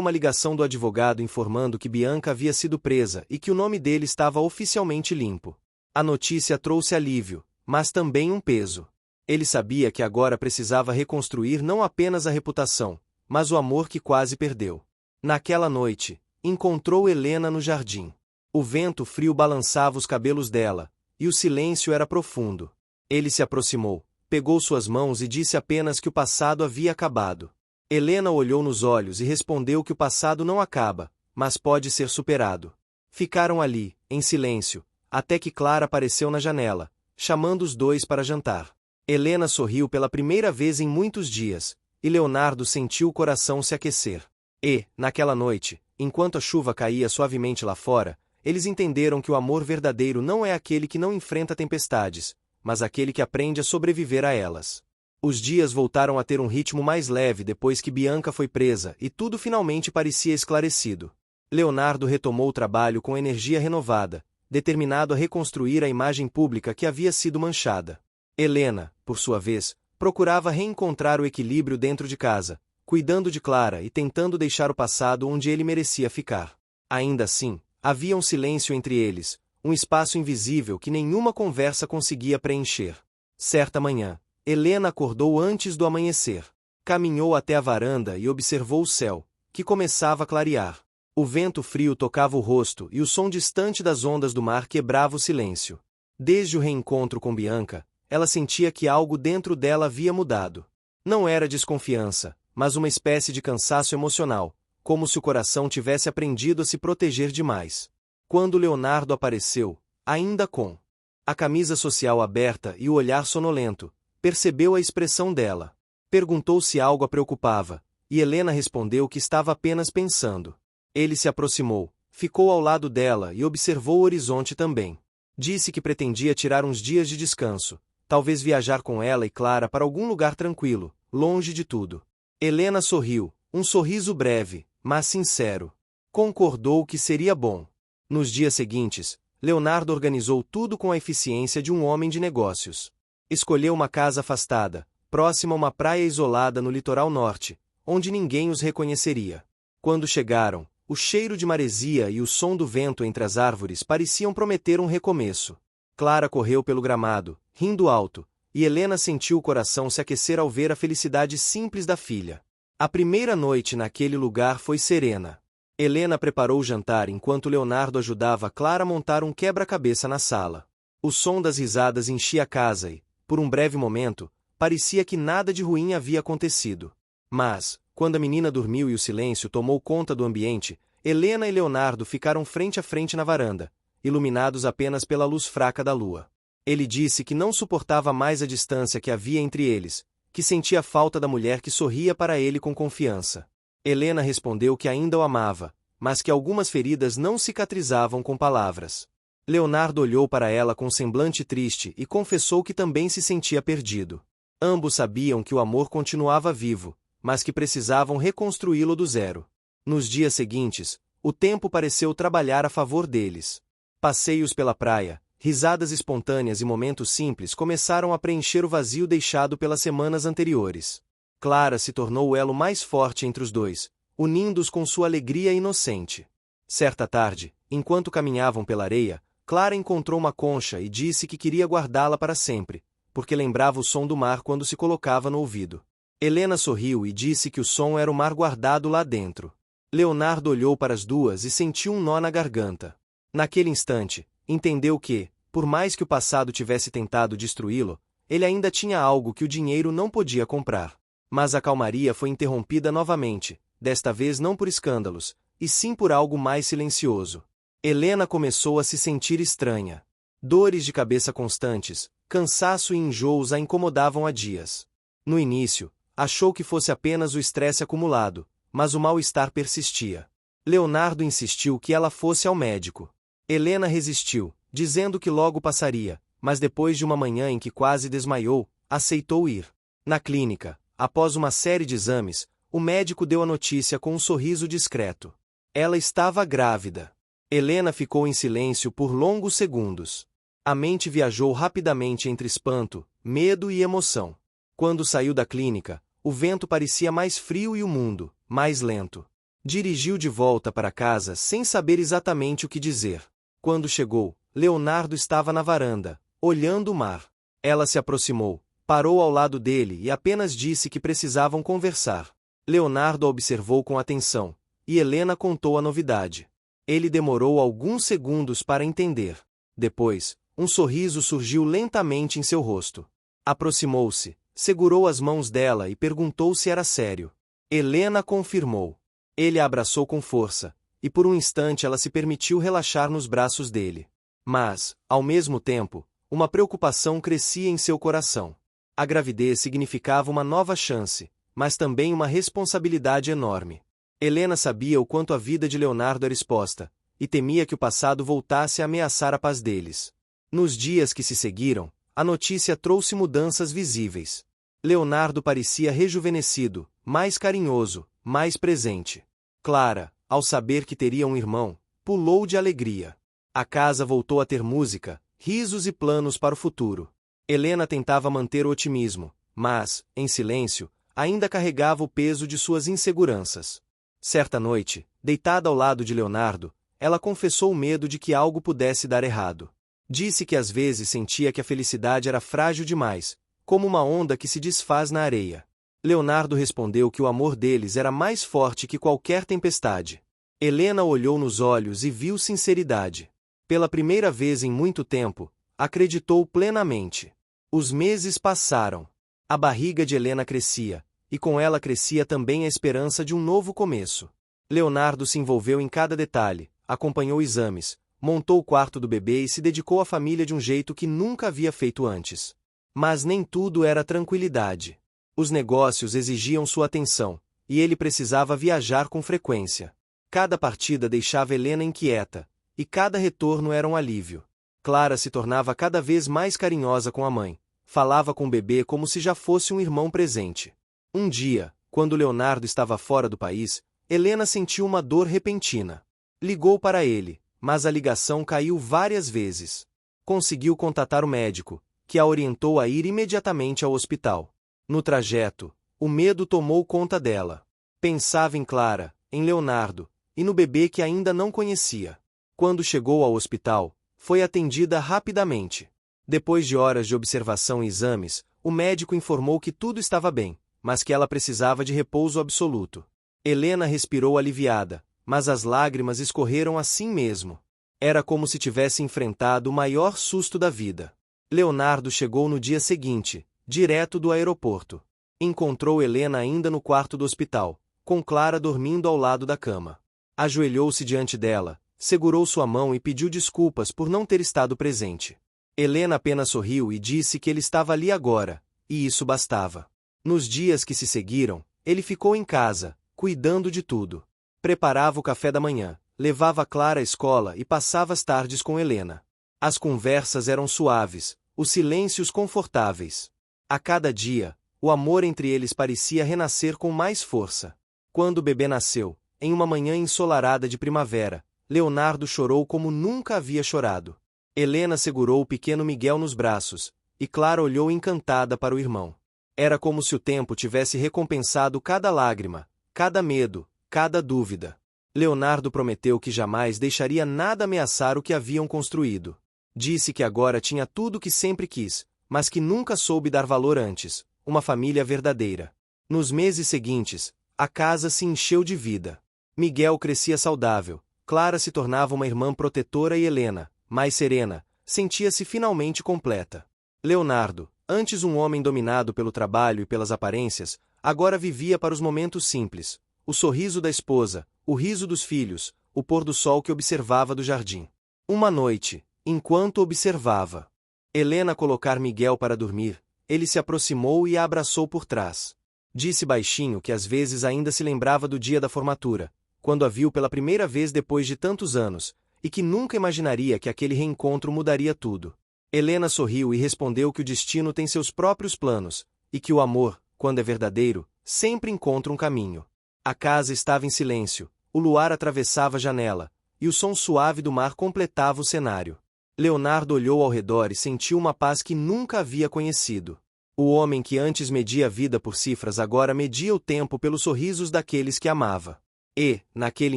uma ligação do advogado informando que Bianca havia sido presa e que o nome dele estava oficialmente limpo. A notícia trouxe alívio, mas também um peso. Ele sabia que agora precisava reconstruir não apenas a reputação, mas o amor que quase perdeu. Naquela noite, encontrou Helena no jardim. O vento frio balançava os cabelos dela, e o silêncio era profundo. Ele se aproximou, pegou suas mãos e disse apenas que o passado havia acabado. Helena olhou nos olhos e respondeu que o passado não acaba, mas pode ser superado. Ficaram ali, em silêncio, até que Clara apareceu na janela, chamando os dois para jantar. Helena sorriu pela primeira vez em muitos dias, e Leonardo sentiu o coração se aquecer. E, naquela noite, enquanto a chuva caía suavemente lá fora, eles entenderam que o amor verdadeiro não é aquele que não enfrenta tempestades, mas aquele que aprende a sobreviver a elas. Os dias voltaram a ter um ritmo mais leve depois que Bianca foi presa e tudo finalmente parecia esclarecido. Leonardo retomou o trabalho com energia renovada, determinado a reconstruir a imagem pública que havia sido manchada. Helena, por sua vez, procurava reencontrar o equilíbrio dentro de casa, cuidando de Clara e tentando deixar o passado onde ele merecia ficar. Ainda assim, havia um silêncio entre eles, um espaço invisível que nenhuma conversa conseguia preencher. Certa manhã, Helena acordou antes do amanhecer. Caminhou até a varanda e observou o céu, que começava a clarear. O vento frio tocava o rosto e o som distante das ondas do mar quebrava o silêncio. Desde o reencontro com Bianca, ela sentia que algo dentro dela havia mudado. Não era desconfiança, mas uma espécie de cansaço emocional, como se o coração tivesse aprendido a se proteger demais. Quando Leonardo apareceu, ainda com a camisa social aberta e o olhar sonolento, percebeu a expressão dela. Perguntou se algo a preocupava, e Helena respondeu que estava apenas pensando. Ele se aproximou, ficou ao lado dela e observou o horizonte também. Disse que pretendia tirar uns dias de descanso, talvez viajar com ela e Clara para algum lugar tranquilo, longe de tudo. Helena sorriu, um sorriso breve, mas sincero. Concordou que seria bom. Nos dias seguintes, Leonardo organizou tudo com a eficiência de um homem de negócios. Escolheu uma casa afastada, próxima a uma praia isolada no litoral norte, onde ninguém os reconheceria. Quando chegaram, o cheiro de maresia e o som do vento entre as árvores pareciam prometer um recomeço. Clara correu pelo gramado, rindo alto, e Helena sentiu o coração se aquecer ao ver a felicidade simples da filha. A primeira noite naquele lugar foi serena. Helena preparou o jantar enquanto Leonardo ajudava Clara a montar um quebra-cabeça na sala. O som das risadas enchia a casa e, por um breve momento, parecia que nada de ruim havia acontecido. Mas, quando a menina dormiu e o silêncio tomou conta do ambiente, Helena e Leonardo ficaram frente a frente na varanda, iluminados apenas pela luz fraca da lua. Ele disse que não suportava mais a distância que havia entre eles, que sentia falta da mulher que sorria para ele com confiança. Helena respondeu que ainda o amava, mas que algumas feridas não cicatrizavam com palavras. Leonardo olhou para ela com um semblante triste e confessou que também se sentia perdido. Ambos sabiam que o amor continuava vivo, mas que precisavam reconstruí-lo do zero. Nos dias seguintes, o tempo pareceu trabalhar a favor deles. Passeios pela praia, risadas espontâneas e momentos simples começaram a preencher o vazio deixado pelas semanas anteriores. Clara se tornou o elo mais forte entre os dois, unindo-os com sua alegria inocente. Certa tarde, enquanto caminhavam pela areia, Clara encontrou uma concha e disse que queria guardá-la para sempre, porque lembrava o som do mar quando se colocava no ouvido. Helena sorriu e disse que o som era o mar guardado lá dentro. Leonardo olhou para as duas e sentiu um nó na garganta. Naquele instante, entendeu que, por mais que o passado tivesse tentado destruí-lo, ele ainda tinha algo que o dinheiro não podia comprar. Mas a calmaria foi interrompida novamente, desta vez não por escândalos, e sim por algo mais silencioso. Helena começou a se sentir estranha. Dores de cabeça constantes, cansaço e enjoos a incomodavam há dias. No início, achou que fosse apenas o estresse acumulado, mas o mal-estar persistia. Leonardo insistiu que ela fosse ao médico. Helena resistiu, dizendo que logo passaria, mas depois de uma manhã em que quase desmaiou, aceitou ir. Na clínica, após uma série de exames, o médico deu a notícia com um sorriso discreto. Ela estava grávida. Helena ficou em silêncio por longos segundos. A mente viajou rapidamente entre espanto, medo e emoção. Quando saiu da clínica, o vento parecia mais frio e o mundo, mais lento. Dirigiu de volta para casa sem saber exatamente o que dizer. Quando chegou, Leonardo estava na varanda, olhando o mar. Ela se aproximou, parou ao lado dele e apenas disse que precisavam conversar. Leonardo a observou com atenção, e Helena contou a novidade. Ele demorou alguns segundos para entender. Depois, um sorriso surgiu lentamente em seu rosto. Aproximou-se, segurou as mãos dela e perguntou se era sério. Helena confirmou. Ele a abraçou com força, e por um instante ela se permitiu relaxar nos braços dele. Mas, ao mesmo tempo, uma preocupação crescia em seu coração. A gravidez significava uma nova chance, mas também uma responsabilidade enorme. Helena sabia o quanto a vida de Leonardo era exposta, e temia que o passado voltasse a ameaçar a paz deles. Nos dias que se seguiram, a notícia trouxe mudanças visíveis. Leonardo parecia rejuvenescido, mais carinhoso, mais presente. Clara, ao saber que teria um irmão, pulou de alegria. A casa voltou a ter música, risos e planos para o futuro. Helena tentava manter o otimismo, mas, em silêncio, ainda carregava o peso de suas inseguranças. Certa noite, deitada ao lado de Leonardo, ela confessou o medo de que algo pudesse dar errado. Disse que às vezes sentia que a felicidade era frágil demais, como uma onda que se desfaz na areia. Leonardo respondeu que o amor deles era mais forte que qualquer tempestade. Helena olhou nos olhos e viu sinceridade. Pela primeira vez em muito tempo, acreditou plenamente. Os meses passaram. A barriga de Helena crescia, e com ela crescia também a esperança de um novo começo. Leonardo se envolveu em cada detalhe, acompanhou exames, montou o quarto do bebê e se dedicou à família de um jeito que nunca havia feito antes. Mas nem tudo era tranquilidade. Os negócios exigiam sua atenção, e ele precisava viajar com frequência. Cada partida deixava Helena inquieta, e cada retorno era um alívio. Clara se tornava cada vez mais carinhosa com a mãe, falava com o bebê como se já fosse um irmão presente. Um dia, quando Leonardo estava fora do país, Helena sentiu uma dor repentina. Ligou para ele, mas a ligação caiu várias vezes. Conseguiu contatar o médico, que a orientou a ir imediatamente ao hospital. No trajeto, o medo tomou conta dela. Pensava em Clara, em Leonardo, e no bebê que ainda não conhecia. Quando chegou ao hospital, foi atendida rapidamente. Depois de horas de observação e exames, o médico informou que tudo estava bem, mas que ela precisava de repouso absoluto. Helena respirou aliviada, mas as lágrimas escorreram assim mesmo. Era como se tivesse enfrentado o maior susto da vida. Leonardo chegou no dia seguinte, direto do aeroporto. Encontrou Helena ainda no quarto do hospital, com Clara dormindo ao lado da cama. Ajoelhou-se diante dela, segurou sua mão e pediu desculpas por não ter estado presente. Helena apenas sorriu e disse que ele estava ali agora, e isso bastava. Nos dias que se seguiram, ele ficou em casa, cuidando de tudo. Preparava o café da manhã, levava Clara à escola e passava as tardes com Helena. As conversas eram suaves, os silêncios confortáveis. A cada dia, o amor entre eles parecia renascer com mais força. Quando o bebê nasceu, em uma manhã ensolarada de primavera, Leonardo chorou como nunca havia chorado. Helena segurou o pequeno Miguel nos braços, e Clara olhou encantada para o irmão. Era como se o tempo tivesse recompensado cada lágrima, cada medo, cada dúvida. Leonardo prometeu que jamais deixaria nada ameaçar o que haviam construído. Disse que agora tinha tudo o que sempre quis, mas que nunca soube dar valor antes, uma família verdadeira. Nos meses seguintes, a casa se encheu de vida. Miguel crescia saudável, Clara se tornava uma irmã protetora e Helena, mais serena, sentia-se finalmente completa. Leonardo, antes um homem dominado pelo trabalho e pelas aparências, agora vivia para os momentos simples, o sorriso da esposa, o riso dos filhos, o pôr do sol que observava do jardim. Uma noite, enquanto observava Helena colocar Miguel para dormir, ele se aproximou e a abraçou por trás. Disse baixinho que às vezes ainda se lembrava do dia da formatura, quando a viu pela primeira vez depois de tantos anos, e que nunca imaginaria que aquele reencontro mudaria tudo. Helena sorriu e respondeu que o destino tem seus próprios planos, e que o amor, quando é verdadeiro, sempre encontra um caminho. A casa estava em silêncio, o luar atravessava a janela, e o som suave do mar completava o cenário. Leonardo olhou ao redor e sentiu uma paz que nunca havia conhecido. O homem que antes media a vida por cifras agora media o tempo pelos sorrisos daqueles que amava. E, naquele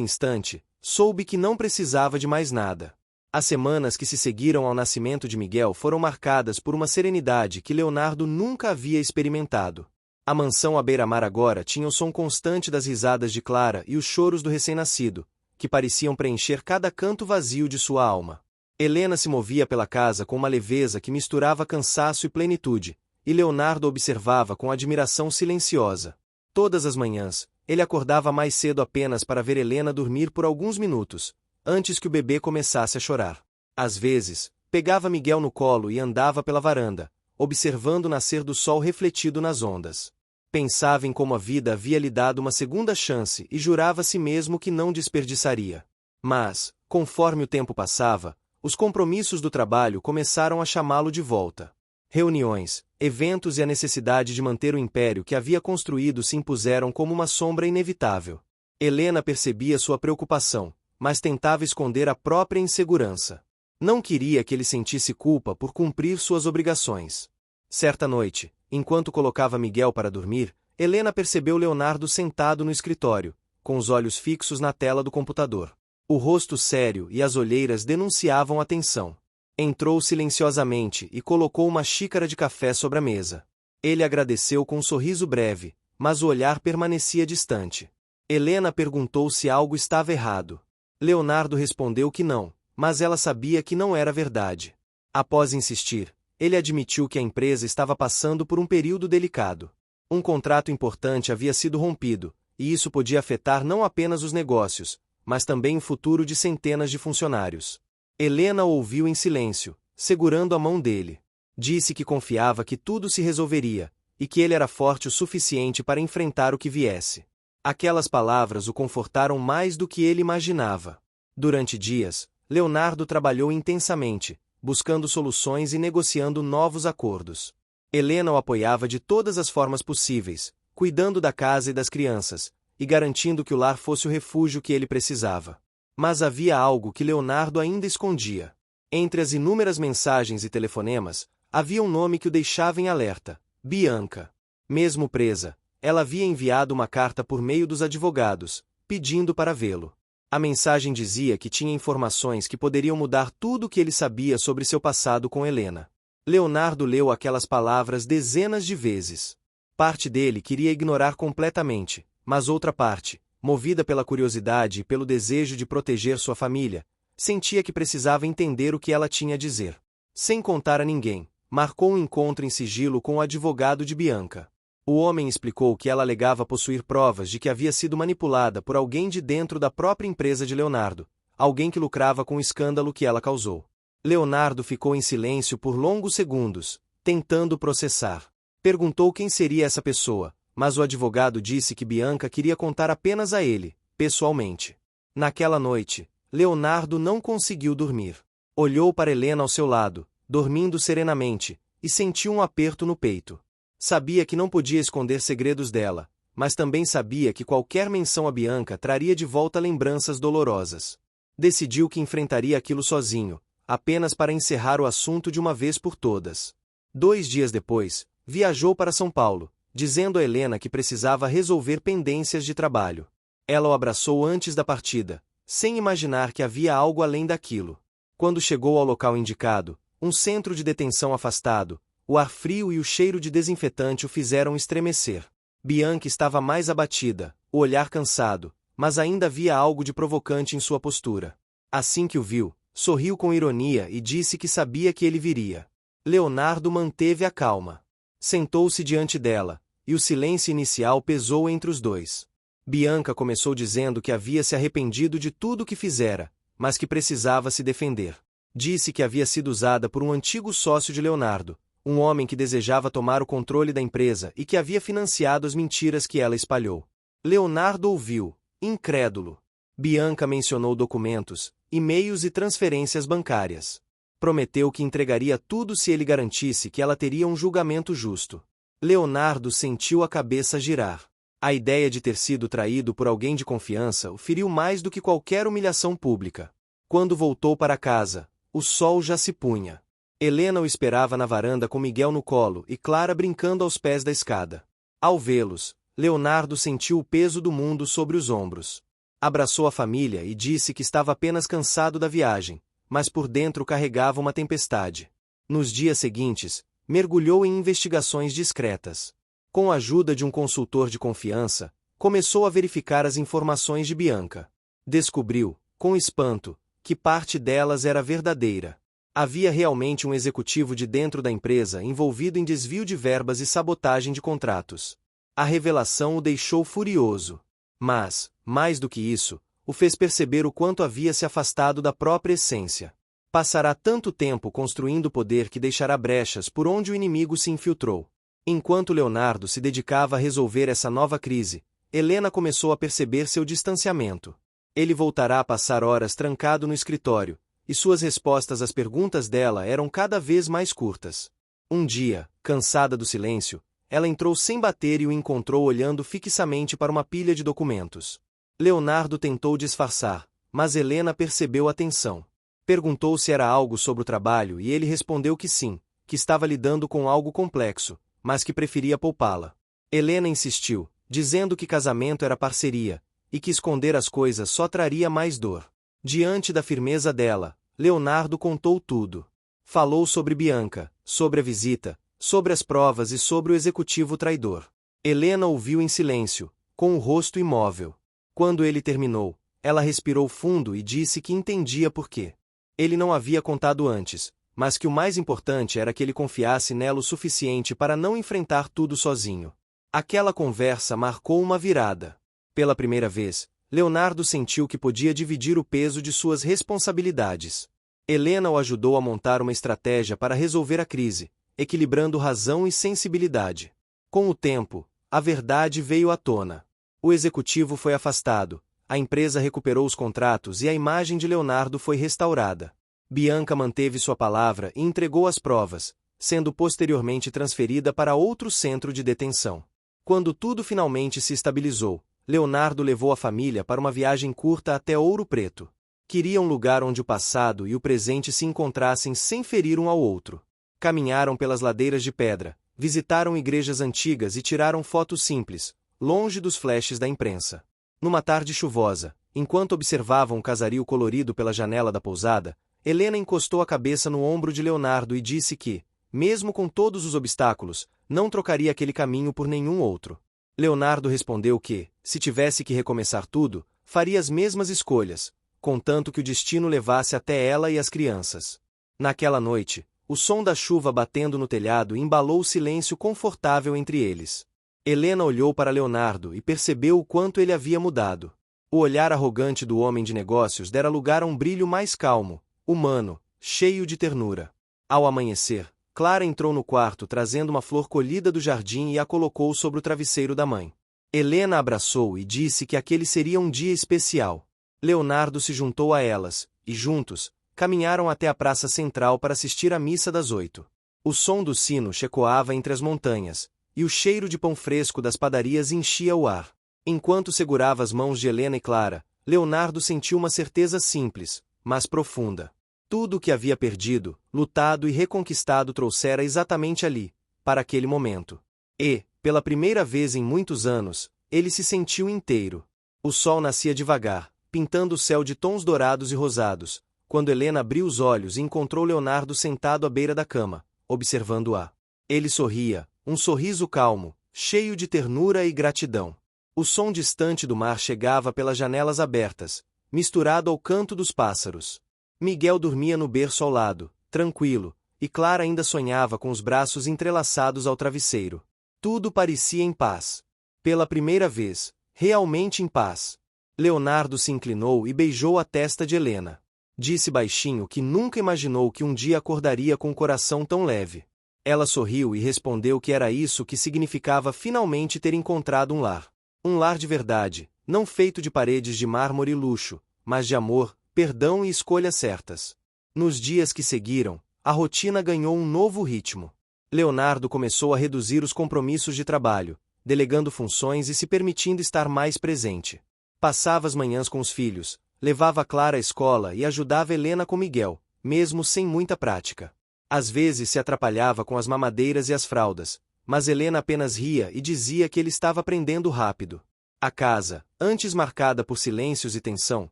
instante, soube que não precisava de mais nada. As semanas que se seguiram ao nascimento de Miguel foram marcadas por uma serenidade que Leonardo nunca havia experimentado. A mansão à beira-mar agora tinha o som constante das risadas de Clara e os choros do recém-nascido, que pareciam preencher cada canto vazio de sua alma. Helena se movia pela casa com uma leveza que misturava cansaço e plenitude, e Leonardo observava com admiração silenciosa. Todas as manhãs, ele acordava mais cedo apenas para ver Helena dormir por alguns minutos, antes que o bebê começasse a chorar. Às vezes, pegava Miguel no colo e andava pela varanda, observando o nascer do sol refletido nas ondas. Pensava em como a vida havia lhe dado uma segunda chance e jurava a si mesmo que não desperdiçaria. Mas, conforme o tempo passava, os compromissos do trabalho começaram a chamá-lo de volta. Reuniões, eventos e a necessidade de manter o império que havia construído se impuseram como uma sombra inevitável. Helena percebia sua preocupação, mas tentava esconder a própria insegurança. Não queria que ele sentisse culpa por cumprir suas obrigações. Certa noite, enquanto colocava Miguel para dormir, Helena percebeu Leonardo sentado no escritório, com os olhos fixos na tela do computador. O rosto sério e as olheiras denunciavam a tensão. Entrou silenciosamente e colocou uma xícara de café sobre a mesa. Ele agradeceu com um sorriso breve, mas o olhar permanecia distante. Helena perguntou se algo estava errado. Leonardo respondeu que não, mas ela sabia que não era verdade. Após insistir, ele admitiu que a empresa estava passando por um período delicado. Um contrato importante havia sido rompido, e isso podia afetar não apenas os negócios, mas também o futuro de centenas de funcionários. Helena ouviu em silêncio, segurando a mão dele. Disse que confiava que tudo se resolveria, e que ele era forte o suficiente para enfrentar o que viesse. Aquelas palavras o confortaram mais do que ele imaginava. Durante dias, Leonardo trabalhou intensamente, buscando soluções e negociando novos acordos. Helena o apoiava de todas as formas possíveis, cuidando da casa e das crianças, e garantindo que o lar fosse o refúgio que ele precisava. Mas havia algo que Leonardo ainda escondia. Entre as inúmeras mensagens e telefonemas, havia um nome que o deixava em alerta: Bianca. Mesmo presa, ela havia enviado uma carta por meio dos advogados, pedindo para vê-lo. A mensagem dizia que tinha informações que poderiam mudar tudo o que ele sabia sobre seu passado com Helena. Leonardo leu aquelas palavras dezenas de vezes. Parte dele queria ignorar completamente, mas outra parte, movida pela curiosidade e pelo desejo de proteger sua família, sentia que precisava entender o que ela tinha a dizer. Sem contar a ninguém, marcou um encontro em sigilo com o advogado de Bianca. O homem explicou que ela alegava possuir provas de que havia sido manipulada por alguém de dentro da própria empresa de Leonardo, alguém que lucrava com o escândalo que ela causou. Leonardo ficou em silêncio por longos segundos, tentando processar. Perguntou quem seria essa pessoa, mas o advogado disse que Bianca queria contar apenas a ele, pessoalmente. Naquela noite, Leonardo não conseguiu dormir. Olhou para Helena ao seu lado, dormindo serenamente, e sentiu um aperto no peito. Sabia que não podia esconder segredos dela, mas também sabia que qualquer menção a Bianca traria de volta lembranças dolorosas. Decidiu que enfrentaria aquilo sozinho, apenas para encerrar o assunto de uma vez por todas. 2 dias depois, viajou para São Paulo, dizendo a Helena que precisava resolver pendências de trabalho. Ela o abraçou antes da partida, sem imaginar que havia algo além daquilo. Quando chegou ao local indicado, um centro de detenção afastado, o ar frio e o cheiro de desinfetante o fizeram estremecer. Bianca estava mais abatida, o olhar cansado, mas ainda havia algo de provocante em sua postura. Assim que o viu, sorriu com ironia e disse que sabia que ele viria. Leonardo manteve a calma. Sentou-se diante dela, e o silêncio inicial pesou entre os dois. Bianca começou dizendo que havia se arrependido de tudo o que fizera, mas que precisava se defender. Disse que havia sido usada por um antigo sócio de Leonardo, um homem que desejava tomar o controle da empresa e que havia financiado as mentiras que ela espalhou. Leonardo ouviu, incrédulo. Bianca mencionou documentos, e-mails e transferências bancárias. Prometeu que entregaria tudo se ele garantisse que ela teria um julgamento justo. Leonardo sentiu a cabeça girar. A ideia de ter sido traído por alguém de confiança o feriu mais do que qualquer humilhação pública. Quando voltou para casa, o sol já se punha. Helena o esperava na varanda com Miguel no colo e Clara brincando aos pés da escada. Ao vê-los, Leonardo sentiu o peso do mundo sobre os ombros. Abraçou a família e disse que estava apenas cansado da viagem, mas por dentro carregava uma tempestade. Nos dias seguintes, mergulhou em investigações discretas. Com a ajuda de um consultor de confiança, começou a verificar as informações de Bianca. Descobriu, com espanto, que parte delas era verdadeira. Havia realmente um executivo de dentro da empresa envolvido em desvio de verbas e sabotagem de contratos. A revelação o deixou furioso. Mas, mais do que isso, o fez perceber o quanto havia se afastado da própria essência. Passará tanto tempo construindo poder que deixará brechas por onde o inimigo se infiltrou. Enquanto Leonardo se dedicava a resolver essa nova crise, Helena começou a perceber seu distanciamento. Ele voltará a passar horas trancado no escritório, e suas respostas às perguntas dela eram cada vez mais curtas. Um dia, cansada do silêncio, ela entrou sem bater e o encontrou olhando fixamente para uma pilha de documentos. Leonardo tentou disfarçar, mas Helena percebeu a tensão. Perguntou se era algo sobre o trabalho e ele respondeu que sim, que estava lidando com algo complexo, mas que preferia poupá-la. Helena insistiu, dizendo que casamento era parceria, e que esconder as coisas só traria mais dor. Diante da firmeza dela, Leonardo contou tudo. Falou sobre Bianca, sobre a visita, sobre as provas e sobre o executivo traidor. Helena ouviu em silêncio, com o rosto imóvel. Quando ele terminou, ela respirou fundo e disse que entendia por quê. Ele não havia contado antes, mas que o mais importante era que ele confiasse nela o suficiente para não enfrentar tudo sozinho. Aquela conversa marcou uma virada. Pela primeira vez, Leonardo sentiu que podia dividir o peso de suas responsabilidades. Helena o ajudou a montar uma estratégia para resolver a crise, equilibrando razão e sensibilidade. Com o tempo, a verdade veio à tona. O executivo foi afastado, a empresa recuperou os contratos e a imagem de Leonardo foi restaurada. Bianca manteve sua palavra e entregou as provas, sendo posteriormente transferida para outro centro de detenção. Quando tudo finalmente se estabilizou, Leonardo levou a família para uma viagem curta até Ouro Preto. Queria um lugar onde o passado e o presente se encontrassem sem ferir um ao outro. Caminharam pelas ladeiras de pedra, visitaram igrejas antigas e tiraram fotos simples, longe dos flashes da imprensa. Numa tarde chuvosa, enquanto observavam o casario colorido pela janela da pousada, Helena encostou a cabeça no ombro de Leonardo e disse que, mesmo com todos os obstáculos, não trocaria aquele caminho por nenhum outro. Leonardo respondeu que, se tivesse que recomeçar tudo, faria as mesmas escolhas, contanto que o destino levasse até ela e as crianças. Naquela noite, o som da chuva batendo no telhado embalou o silêncio confortável entre eles. Helena olhou para Leonardo e percebeu o quanto ele havia mudado. O olhar arrogante do homem de negócios dera lugar a um brilho mais calmo, humano, cheio de ternura. Ao amanhecer, Clara entrou no quarto trazendo uma flor colhida do jardim e a colocou sobre o travesseiro da mãe. Helena a abraçou e disse que aquele seria um dia especial. Leonardo se juntou a elas, e juntos, caminharam até a praça central para assistir à missa das 8. O som do sino ecoava entre as montanhas, e o cheiro de pão fresco das padarias enchia o ar. Enquanto segurava as mãos de Helena e Clara, Leonardo sentiu uma certeza simples, mas profunda. Tudo o que havia perdido, lutado e reconquistado trouxera exatamente ali, para aquele momento. E, pela primeira vez em muitos anos, ele se sentiu inteiro. O sol nascia devagar, pintando o céu de tons dourados e rosados, quando Helena abriu os olhos e encontrou Leonardo sentado à beira da cama, observando-a. Ele sorria, um sorriso calmo, cheio de ternura e gratidão. O som distante do mar chegava pelas janelas abertas, misturado ao canto dos pássaros. Miguel dormia no berço ao lado, tranquilo, e Clara ainda sonhava com os braços entrelaçados ao travesseiro. Tudo parecia em paz. Pela primeira vez, realmente em paz. Leonardo se inclinou e beijou a testa de Helena. Disse baixinho que nunca imaginou que um dia acordaria com o coração tão leve. Ela sorriu e respondeu que era isso que significava finalmente ter encontrado um lar. Um lar de verdade, não feito de paredes de mármore e luxo, mas de amor, perdão e escolhas certas. Nos dias que seguiram, a rotina ganhou um novo ritmo. Leonardo começou a reduzir os compromissos de trabalho, delegando funções e se permitindo estar mais presente. Passava as manhãs com os filhos, levava Clara à escola e ajudava Helena com Miguel, mesmo sem muita prática. Às vezes se atrapalhava com as mamadeiras e as fraldas, mas Helena apenas ria e dizia que ele estava aprendendo rápido. A casa, antes marcada por silêncios e tensão,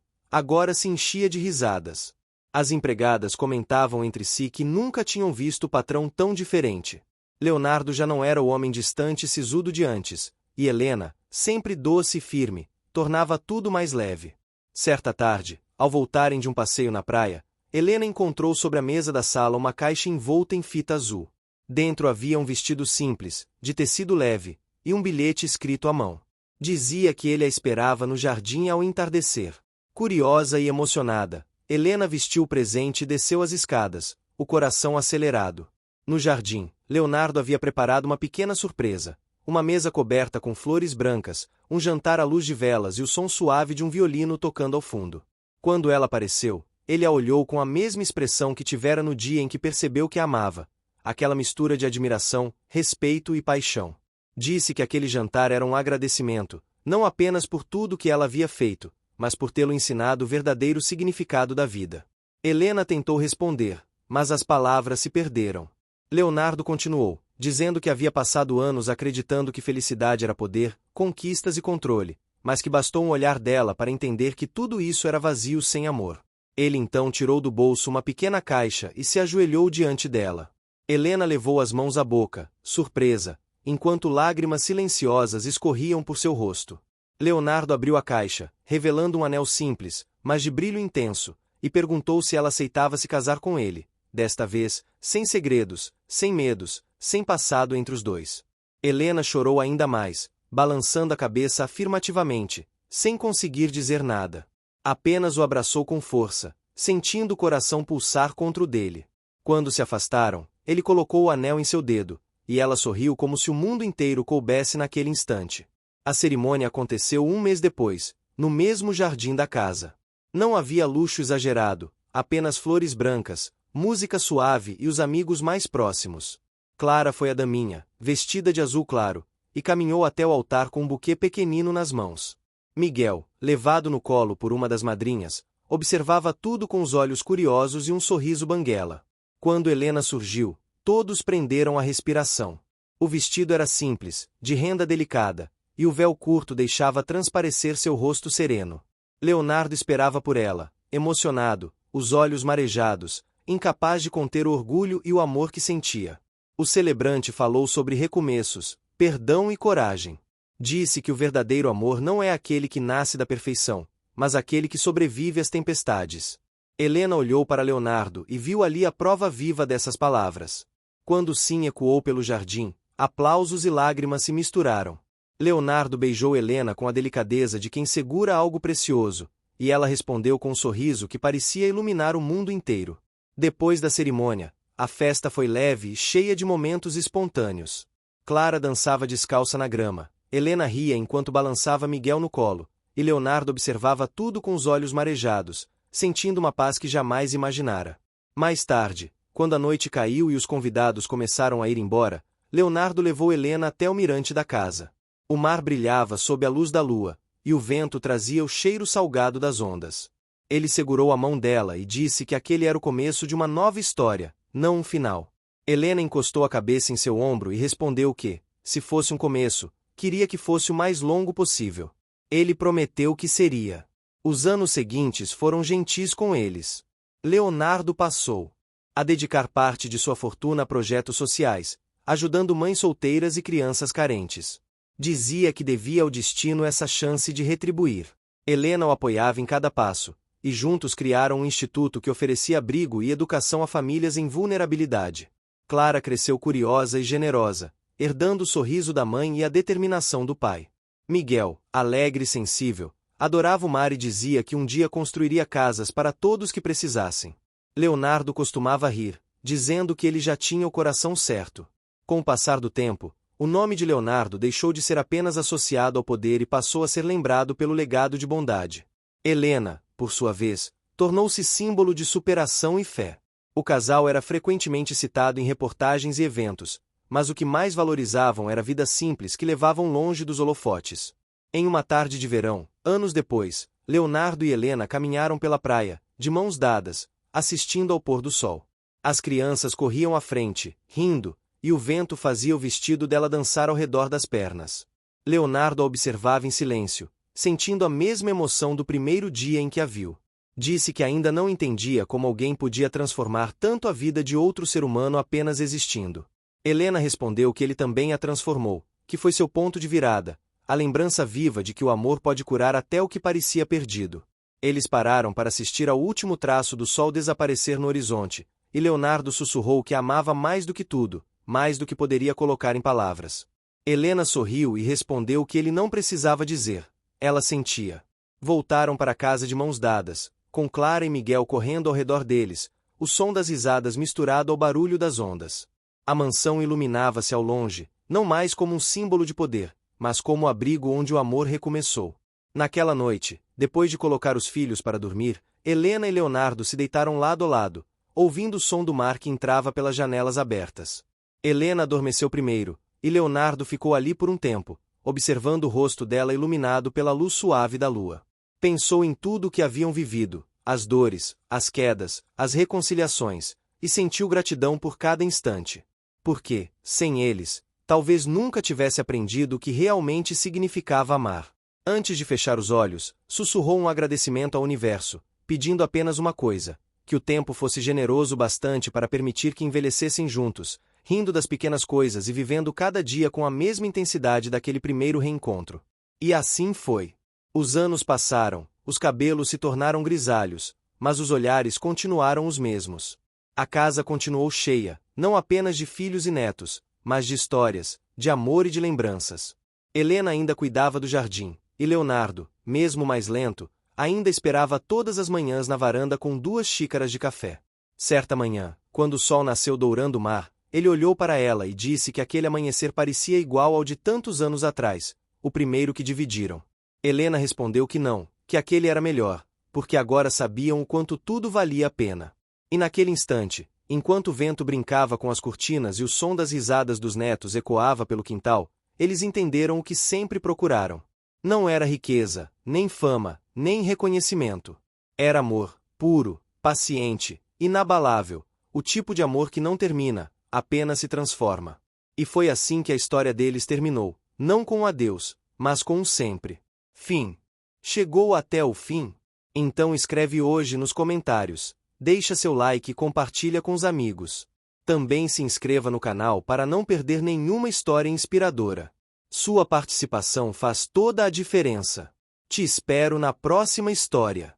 agora se enchia de risadas. As empregadas comentavam entre si que nunca tinham visto o patrão tão diferente. Leonardo já não era o homem distante e sisudo de antes, e Helena, sempre doce e firme, tornava tudo mais leve. Certa tarde, ao voltarem de um passeio na praia, Helena encontrou sobre a mesa da sala uma caixa envolta em fita azul. Dentro havia um vestido simples, de tecido leve, e um bilhete escrito à mão. Dizia que ele a esperava no jardim ao entardecer. Curiosa e emocionada, Helena vestiu o presente e desceu as escadas, o coração acelerado. No jardim, Leonardo havia preparado uma pequena surpresa. Uma mesa coberta com flores brancas, um jantar à luz de velas e o som suave de um violino tocando ao fundo. Quando ela apareceu, ele a olhou com a mesma expressão que tivera no dia em que percebeu que a amava, aquela mistura de admiração, respeito e paixão. Disse que aquele jantar era um agradecimento, não apenas por tudo que ela havia feito, mas por tê-lo ensinado o verdadeiro significado da vida. Helena tentou responder, mas as palavras se perderam. Leonardo continuou, dizendo que havia passado anos acreditando que felicidade era poder, conquistas e controle, mas que bastou um olhar dela para entender que tudo isso era vazio sem amor. Ele então tirou do bolso uma pequena caixa e se ajoelhou diante dela. Helena levou as mãos à boca, surpresa, enquanto lágrimas silenciosas escorriam por seu rosto. Leonardo abriu a caixa, revelando um anel simples, mas de brilho intenso, e perguntou se ela aceitava se casar com ele, desta vez, sem segredos, sem medos, sem passado entre os dois. Helena chorou ainda mais, balançando a cabeça afirmativamente, sem conseguir dizer nada. Apenas o abraçou com força, sentindo o coração pulsar contra o dele. Quando se afastaram, ele colocou o anel em seu dedo, e ela sorriu como se o mundo inteiro coubesse naquele instante. A cerimônia aconteceu um mês depois, no mesmo jardim da casa. Não havia luxo exagerado, apenas flores brancas, música suave e os amigos mais próximos. Clara foi a daminha, vestida de azul claro, e caminhou até o altar com um buquê pequenino nas mãos. Miguel, levado no colo por uma das madrinhas, observava tudo com os olhos curiosos e um sorriso banguela. Quando Helena surgiu, todos prenderam a respiração. O vestido era simples, de renda delicada, e o véu curto deixava transparecer seu rosto sereno. Leonardo esperava por ela, emocionado, os olhos marejados, incapaz de conter o orgulho e o amor que sentia. O celebrante falou sobre recomeços, perdão e coragem. Disse que o verdadeiro amor não é aquele que nasce da perfeição, mas aquele que sobrevive às tempestades. Helena olhou para Leonardo e viu ali a prova viva dessas palavras. Quando o sim ecoou pelo jardim, aplausos e lágrimas se misturaram. Leonardo beijou Helena com a delicadeza de quem segura algo precioso, e ela respondeu com um sorriso que parecia iluminar o mundo inteiro. Depois da cerimônia, a festa foi leve e cheia de momentos espontâneos. Clara dançava descalça na grama, Helena ria enquanto balançava Miguel no colo, e Leonardo observava tudo com os olhos marejados, sentindo uma paz que jamais imaginara. Mais tarde, quando a noite caiu e os convidados começaram a ir embora, Leonardo levou Helena até o mirante da casa. O mar brilhava sob a luz da lua, e o vento trazia o cheiro salgado das ondas. Ele segurou a mão dela e disse que aquele era o começo de uma nova história, não um final. Helena encostou a cabeça em seu ombro e respondeu que, se fosse um começo, queria que fosse o mais longo possível. Ele prometeu que seria. Os anos seguintes foram gentis com eles. Leonardo passou a dedicar parte de sua fortuna a projetos sociais, ajudando mães solteiras e crianças carentes. Dizia que devia ao destino essa chance de retribuir. Helena o apoiava em cada passo, e juntos criaram um instituto que oferecia abrigo e educação a famílias em vulnerabilidade. Clara cresceu curiosa e generosa, herdando o sorriso da mãe e a determinação do pai. Miguel, alegre e sensível, adorava o mar e dizia que um dia construiria casas para todos que precisassem. Leonardo costumava rir, dizendo que ele já tinha o coração certo. Com o passar do tempo, o nome de Leonardo deixou de ser apenas associado ao poder e passou a ser lembrado pelo legado de bondade. Helena, por sua vez, tornou-se símbolo de superação e fé. O casal era frequentemente citado em reportagens e eventos, mas o que mais valorizavam era a vida simples que levavam longe dos holofotes. Em uma tarde de verão, anos depois, Leonardo e Helena caminharam pela praia, de mãos dadas, assistindo ao pôr do sol. As crianças corriam à frente, rindo, e o vento fazia o vestido dela dançar ao redor das pernas. Leonardo a observava em silêncio, sentindo a mesma emoção do primeiro dia em que a viu. Disse que ainda não entendia como alguém podia transformar tanto a vida de outro ser humano apenas existindo. Helena respondeu que ele também a transformou, que foi seu ponto de virada, a lembrança viva de que o amor pode curar até o que parecia perdido. Eles pararam para assistir ao último traço do sol desaparecer no horizonte, e Leonardo sussurrou que a amava mais do que tudo, mais do que poderia colocar em palavras. Helena sorriu e respondeu que ele não precisava dizer. Ela sentia. Voltaram para casa de mãos dadas, com Clara e Miguel correndo ao redor deles, o som das risadas misturado ao barulho das ondas. A mansão iluminava-se ao longe, não mais como um símbolo de poder, mas como o abrigo onde o amor recomeçou. Naquela noite, depois de colocar os filhos para dormir, Helena e Leonardo se deitaram lado a lado, ouvindo o som do mar que entrava pelas janelas abertas. Helena adormeceu primeiro, e Leonardo ficou ali por um tempo, observando o rosto dela iluminado pela luz suave da lua. Pensou em tudo o que haviam vivido, as dores, as quedas, as reconciliações, e sentiu gratidão por cada instante. Porque, sem eles, talvez nunca tivesse aprendido o que realmente significava amar. Antes de fechar os olhos, sussurrou um agradecimento ao universo, pedindo apenas uma coisa: que o tempo fosse generoso bastante para permitir que envelhecessem juntos, rindo das pequenas coisas e vivendo cada dia com a mesma intensidade daquele primeiro reencontro. E assim foi. Os anos passaram, os cabelos se tornaram grisalhos, mas os olhares continuaram os mesmos. A casa continuou cheia, não apenas de filhos e netos, mas de histórias, de amor e de lembranças. Helena ainda cuidava do jardim, e Leonardo, mesmo mais lento, ainda esperava todas as manhãs na varanda com 2 xícaras de café. Certa manhã, quando o sol nasceu dourando o mar, ele olhou para ela e disse que aquele amanhecer parecia igual ao de tantos anos atrás, o primeiro que dividiram. Helena respondeu que não, que aquele era melhor, porque agora sabiam o quanto tudo valia a pena. E naquele instante, enquanto o vento brincava com as cortinas e o som das risadas dos netos ecoava pelo quintal, eles entenderam o que sempre procuraram. Não era riqueza, nem fama, nem reconhecimento. Era amor, puro, paciente, inabalável, o tipo de amor que não termina, apenas se transforma. E foi assim que a história deles terminou, não com um adeus, mas com um sempre. Fim. Chegou até o fim? Então escreve hoje nos comentários, deixa seu like e compartilha com os amigos. Também se inscreva no canal para não perder nenhuma história inspiradora. Sua participação faz toda a diferença. Te espero na próxima história.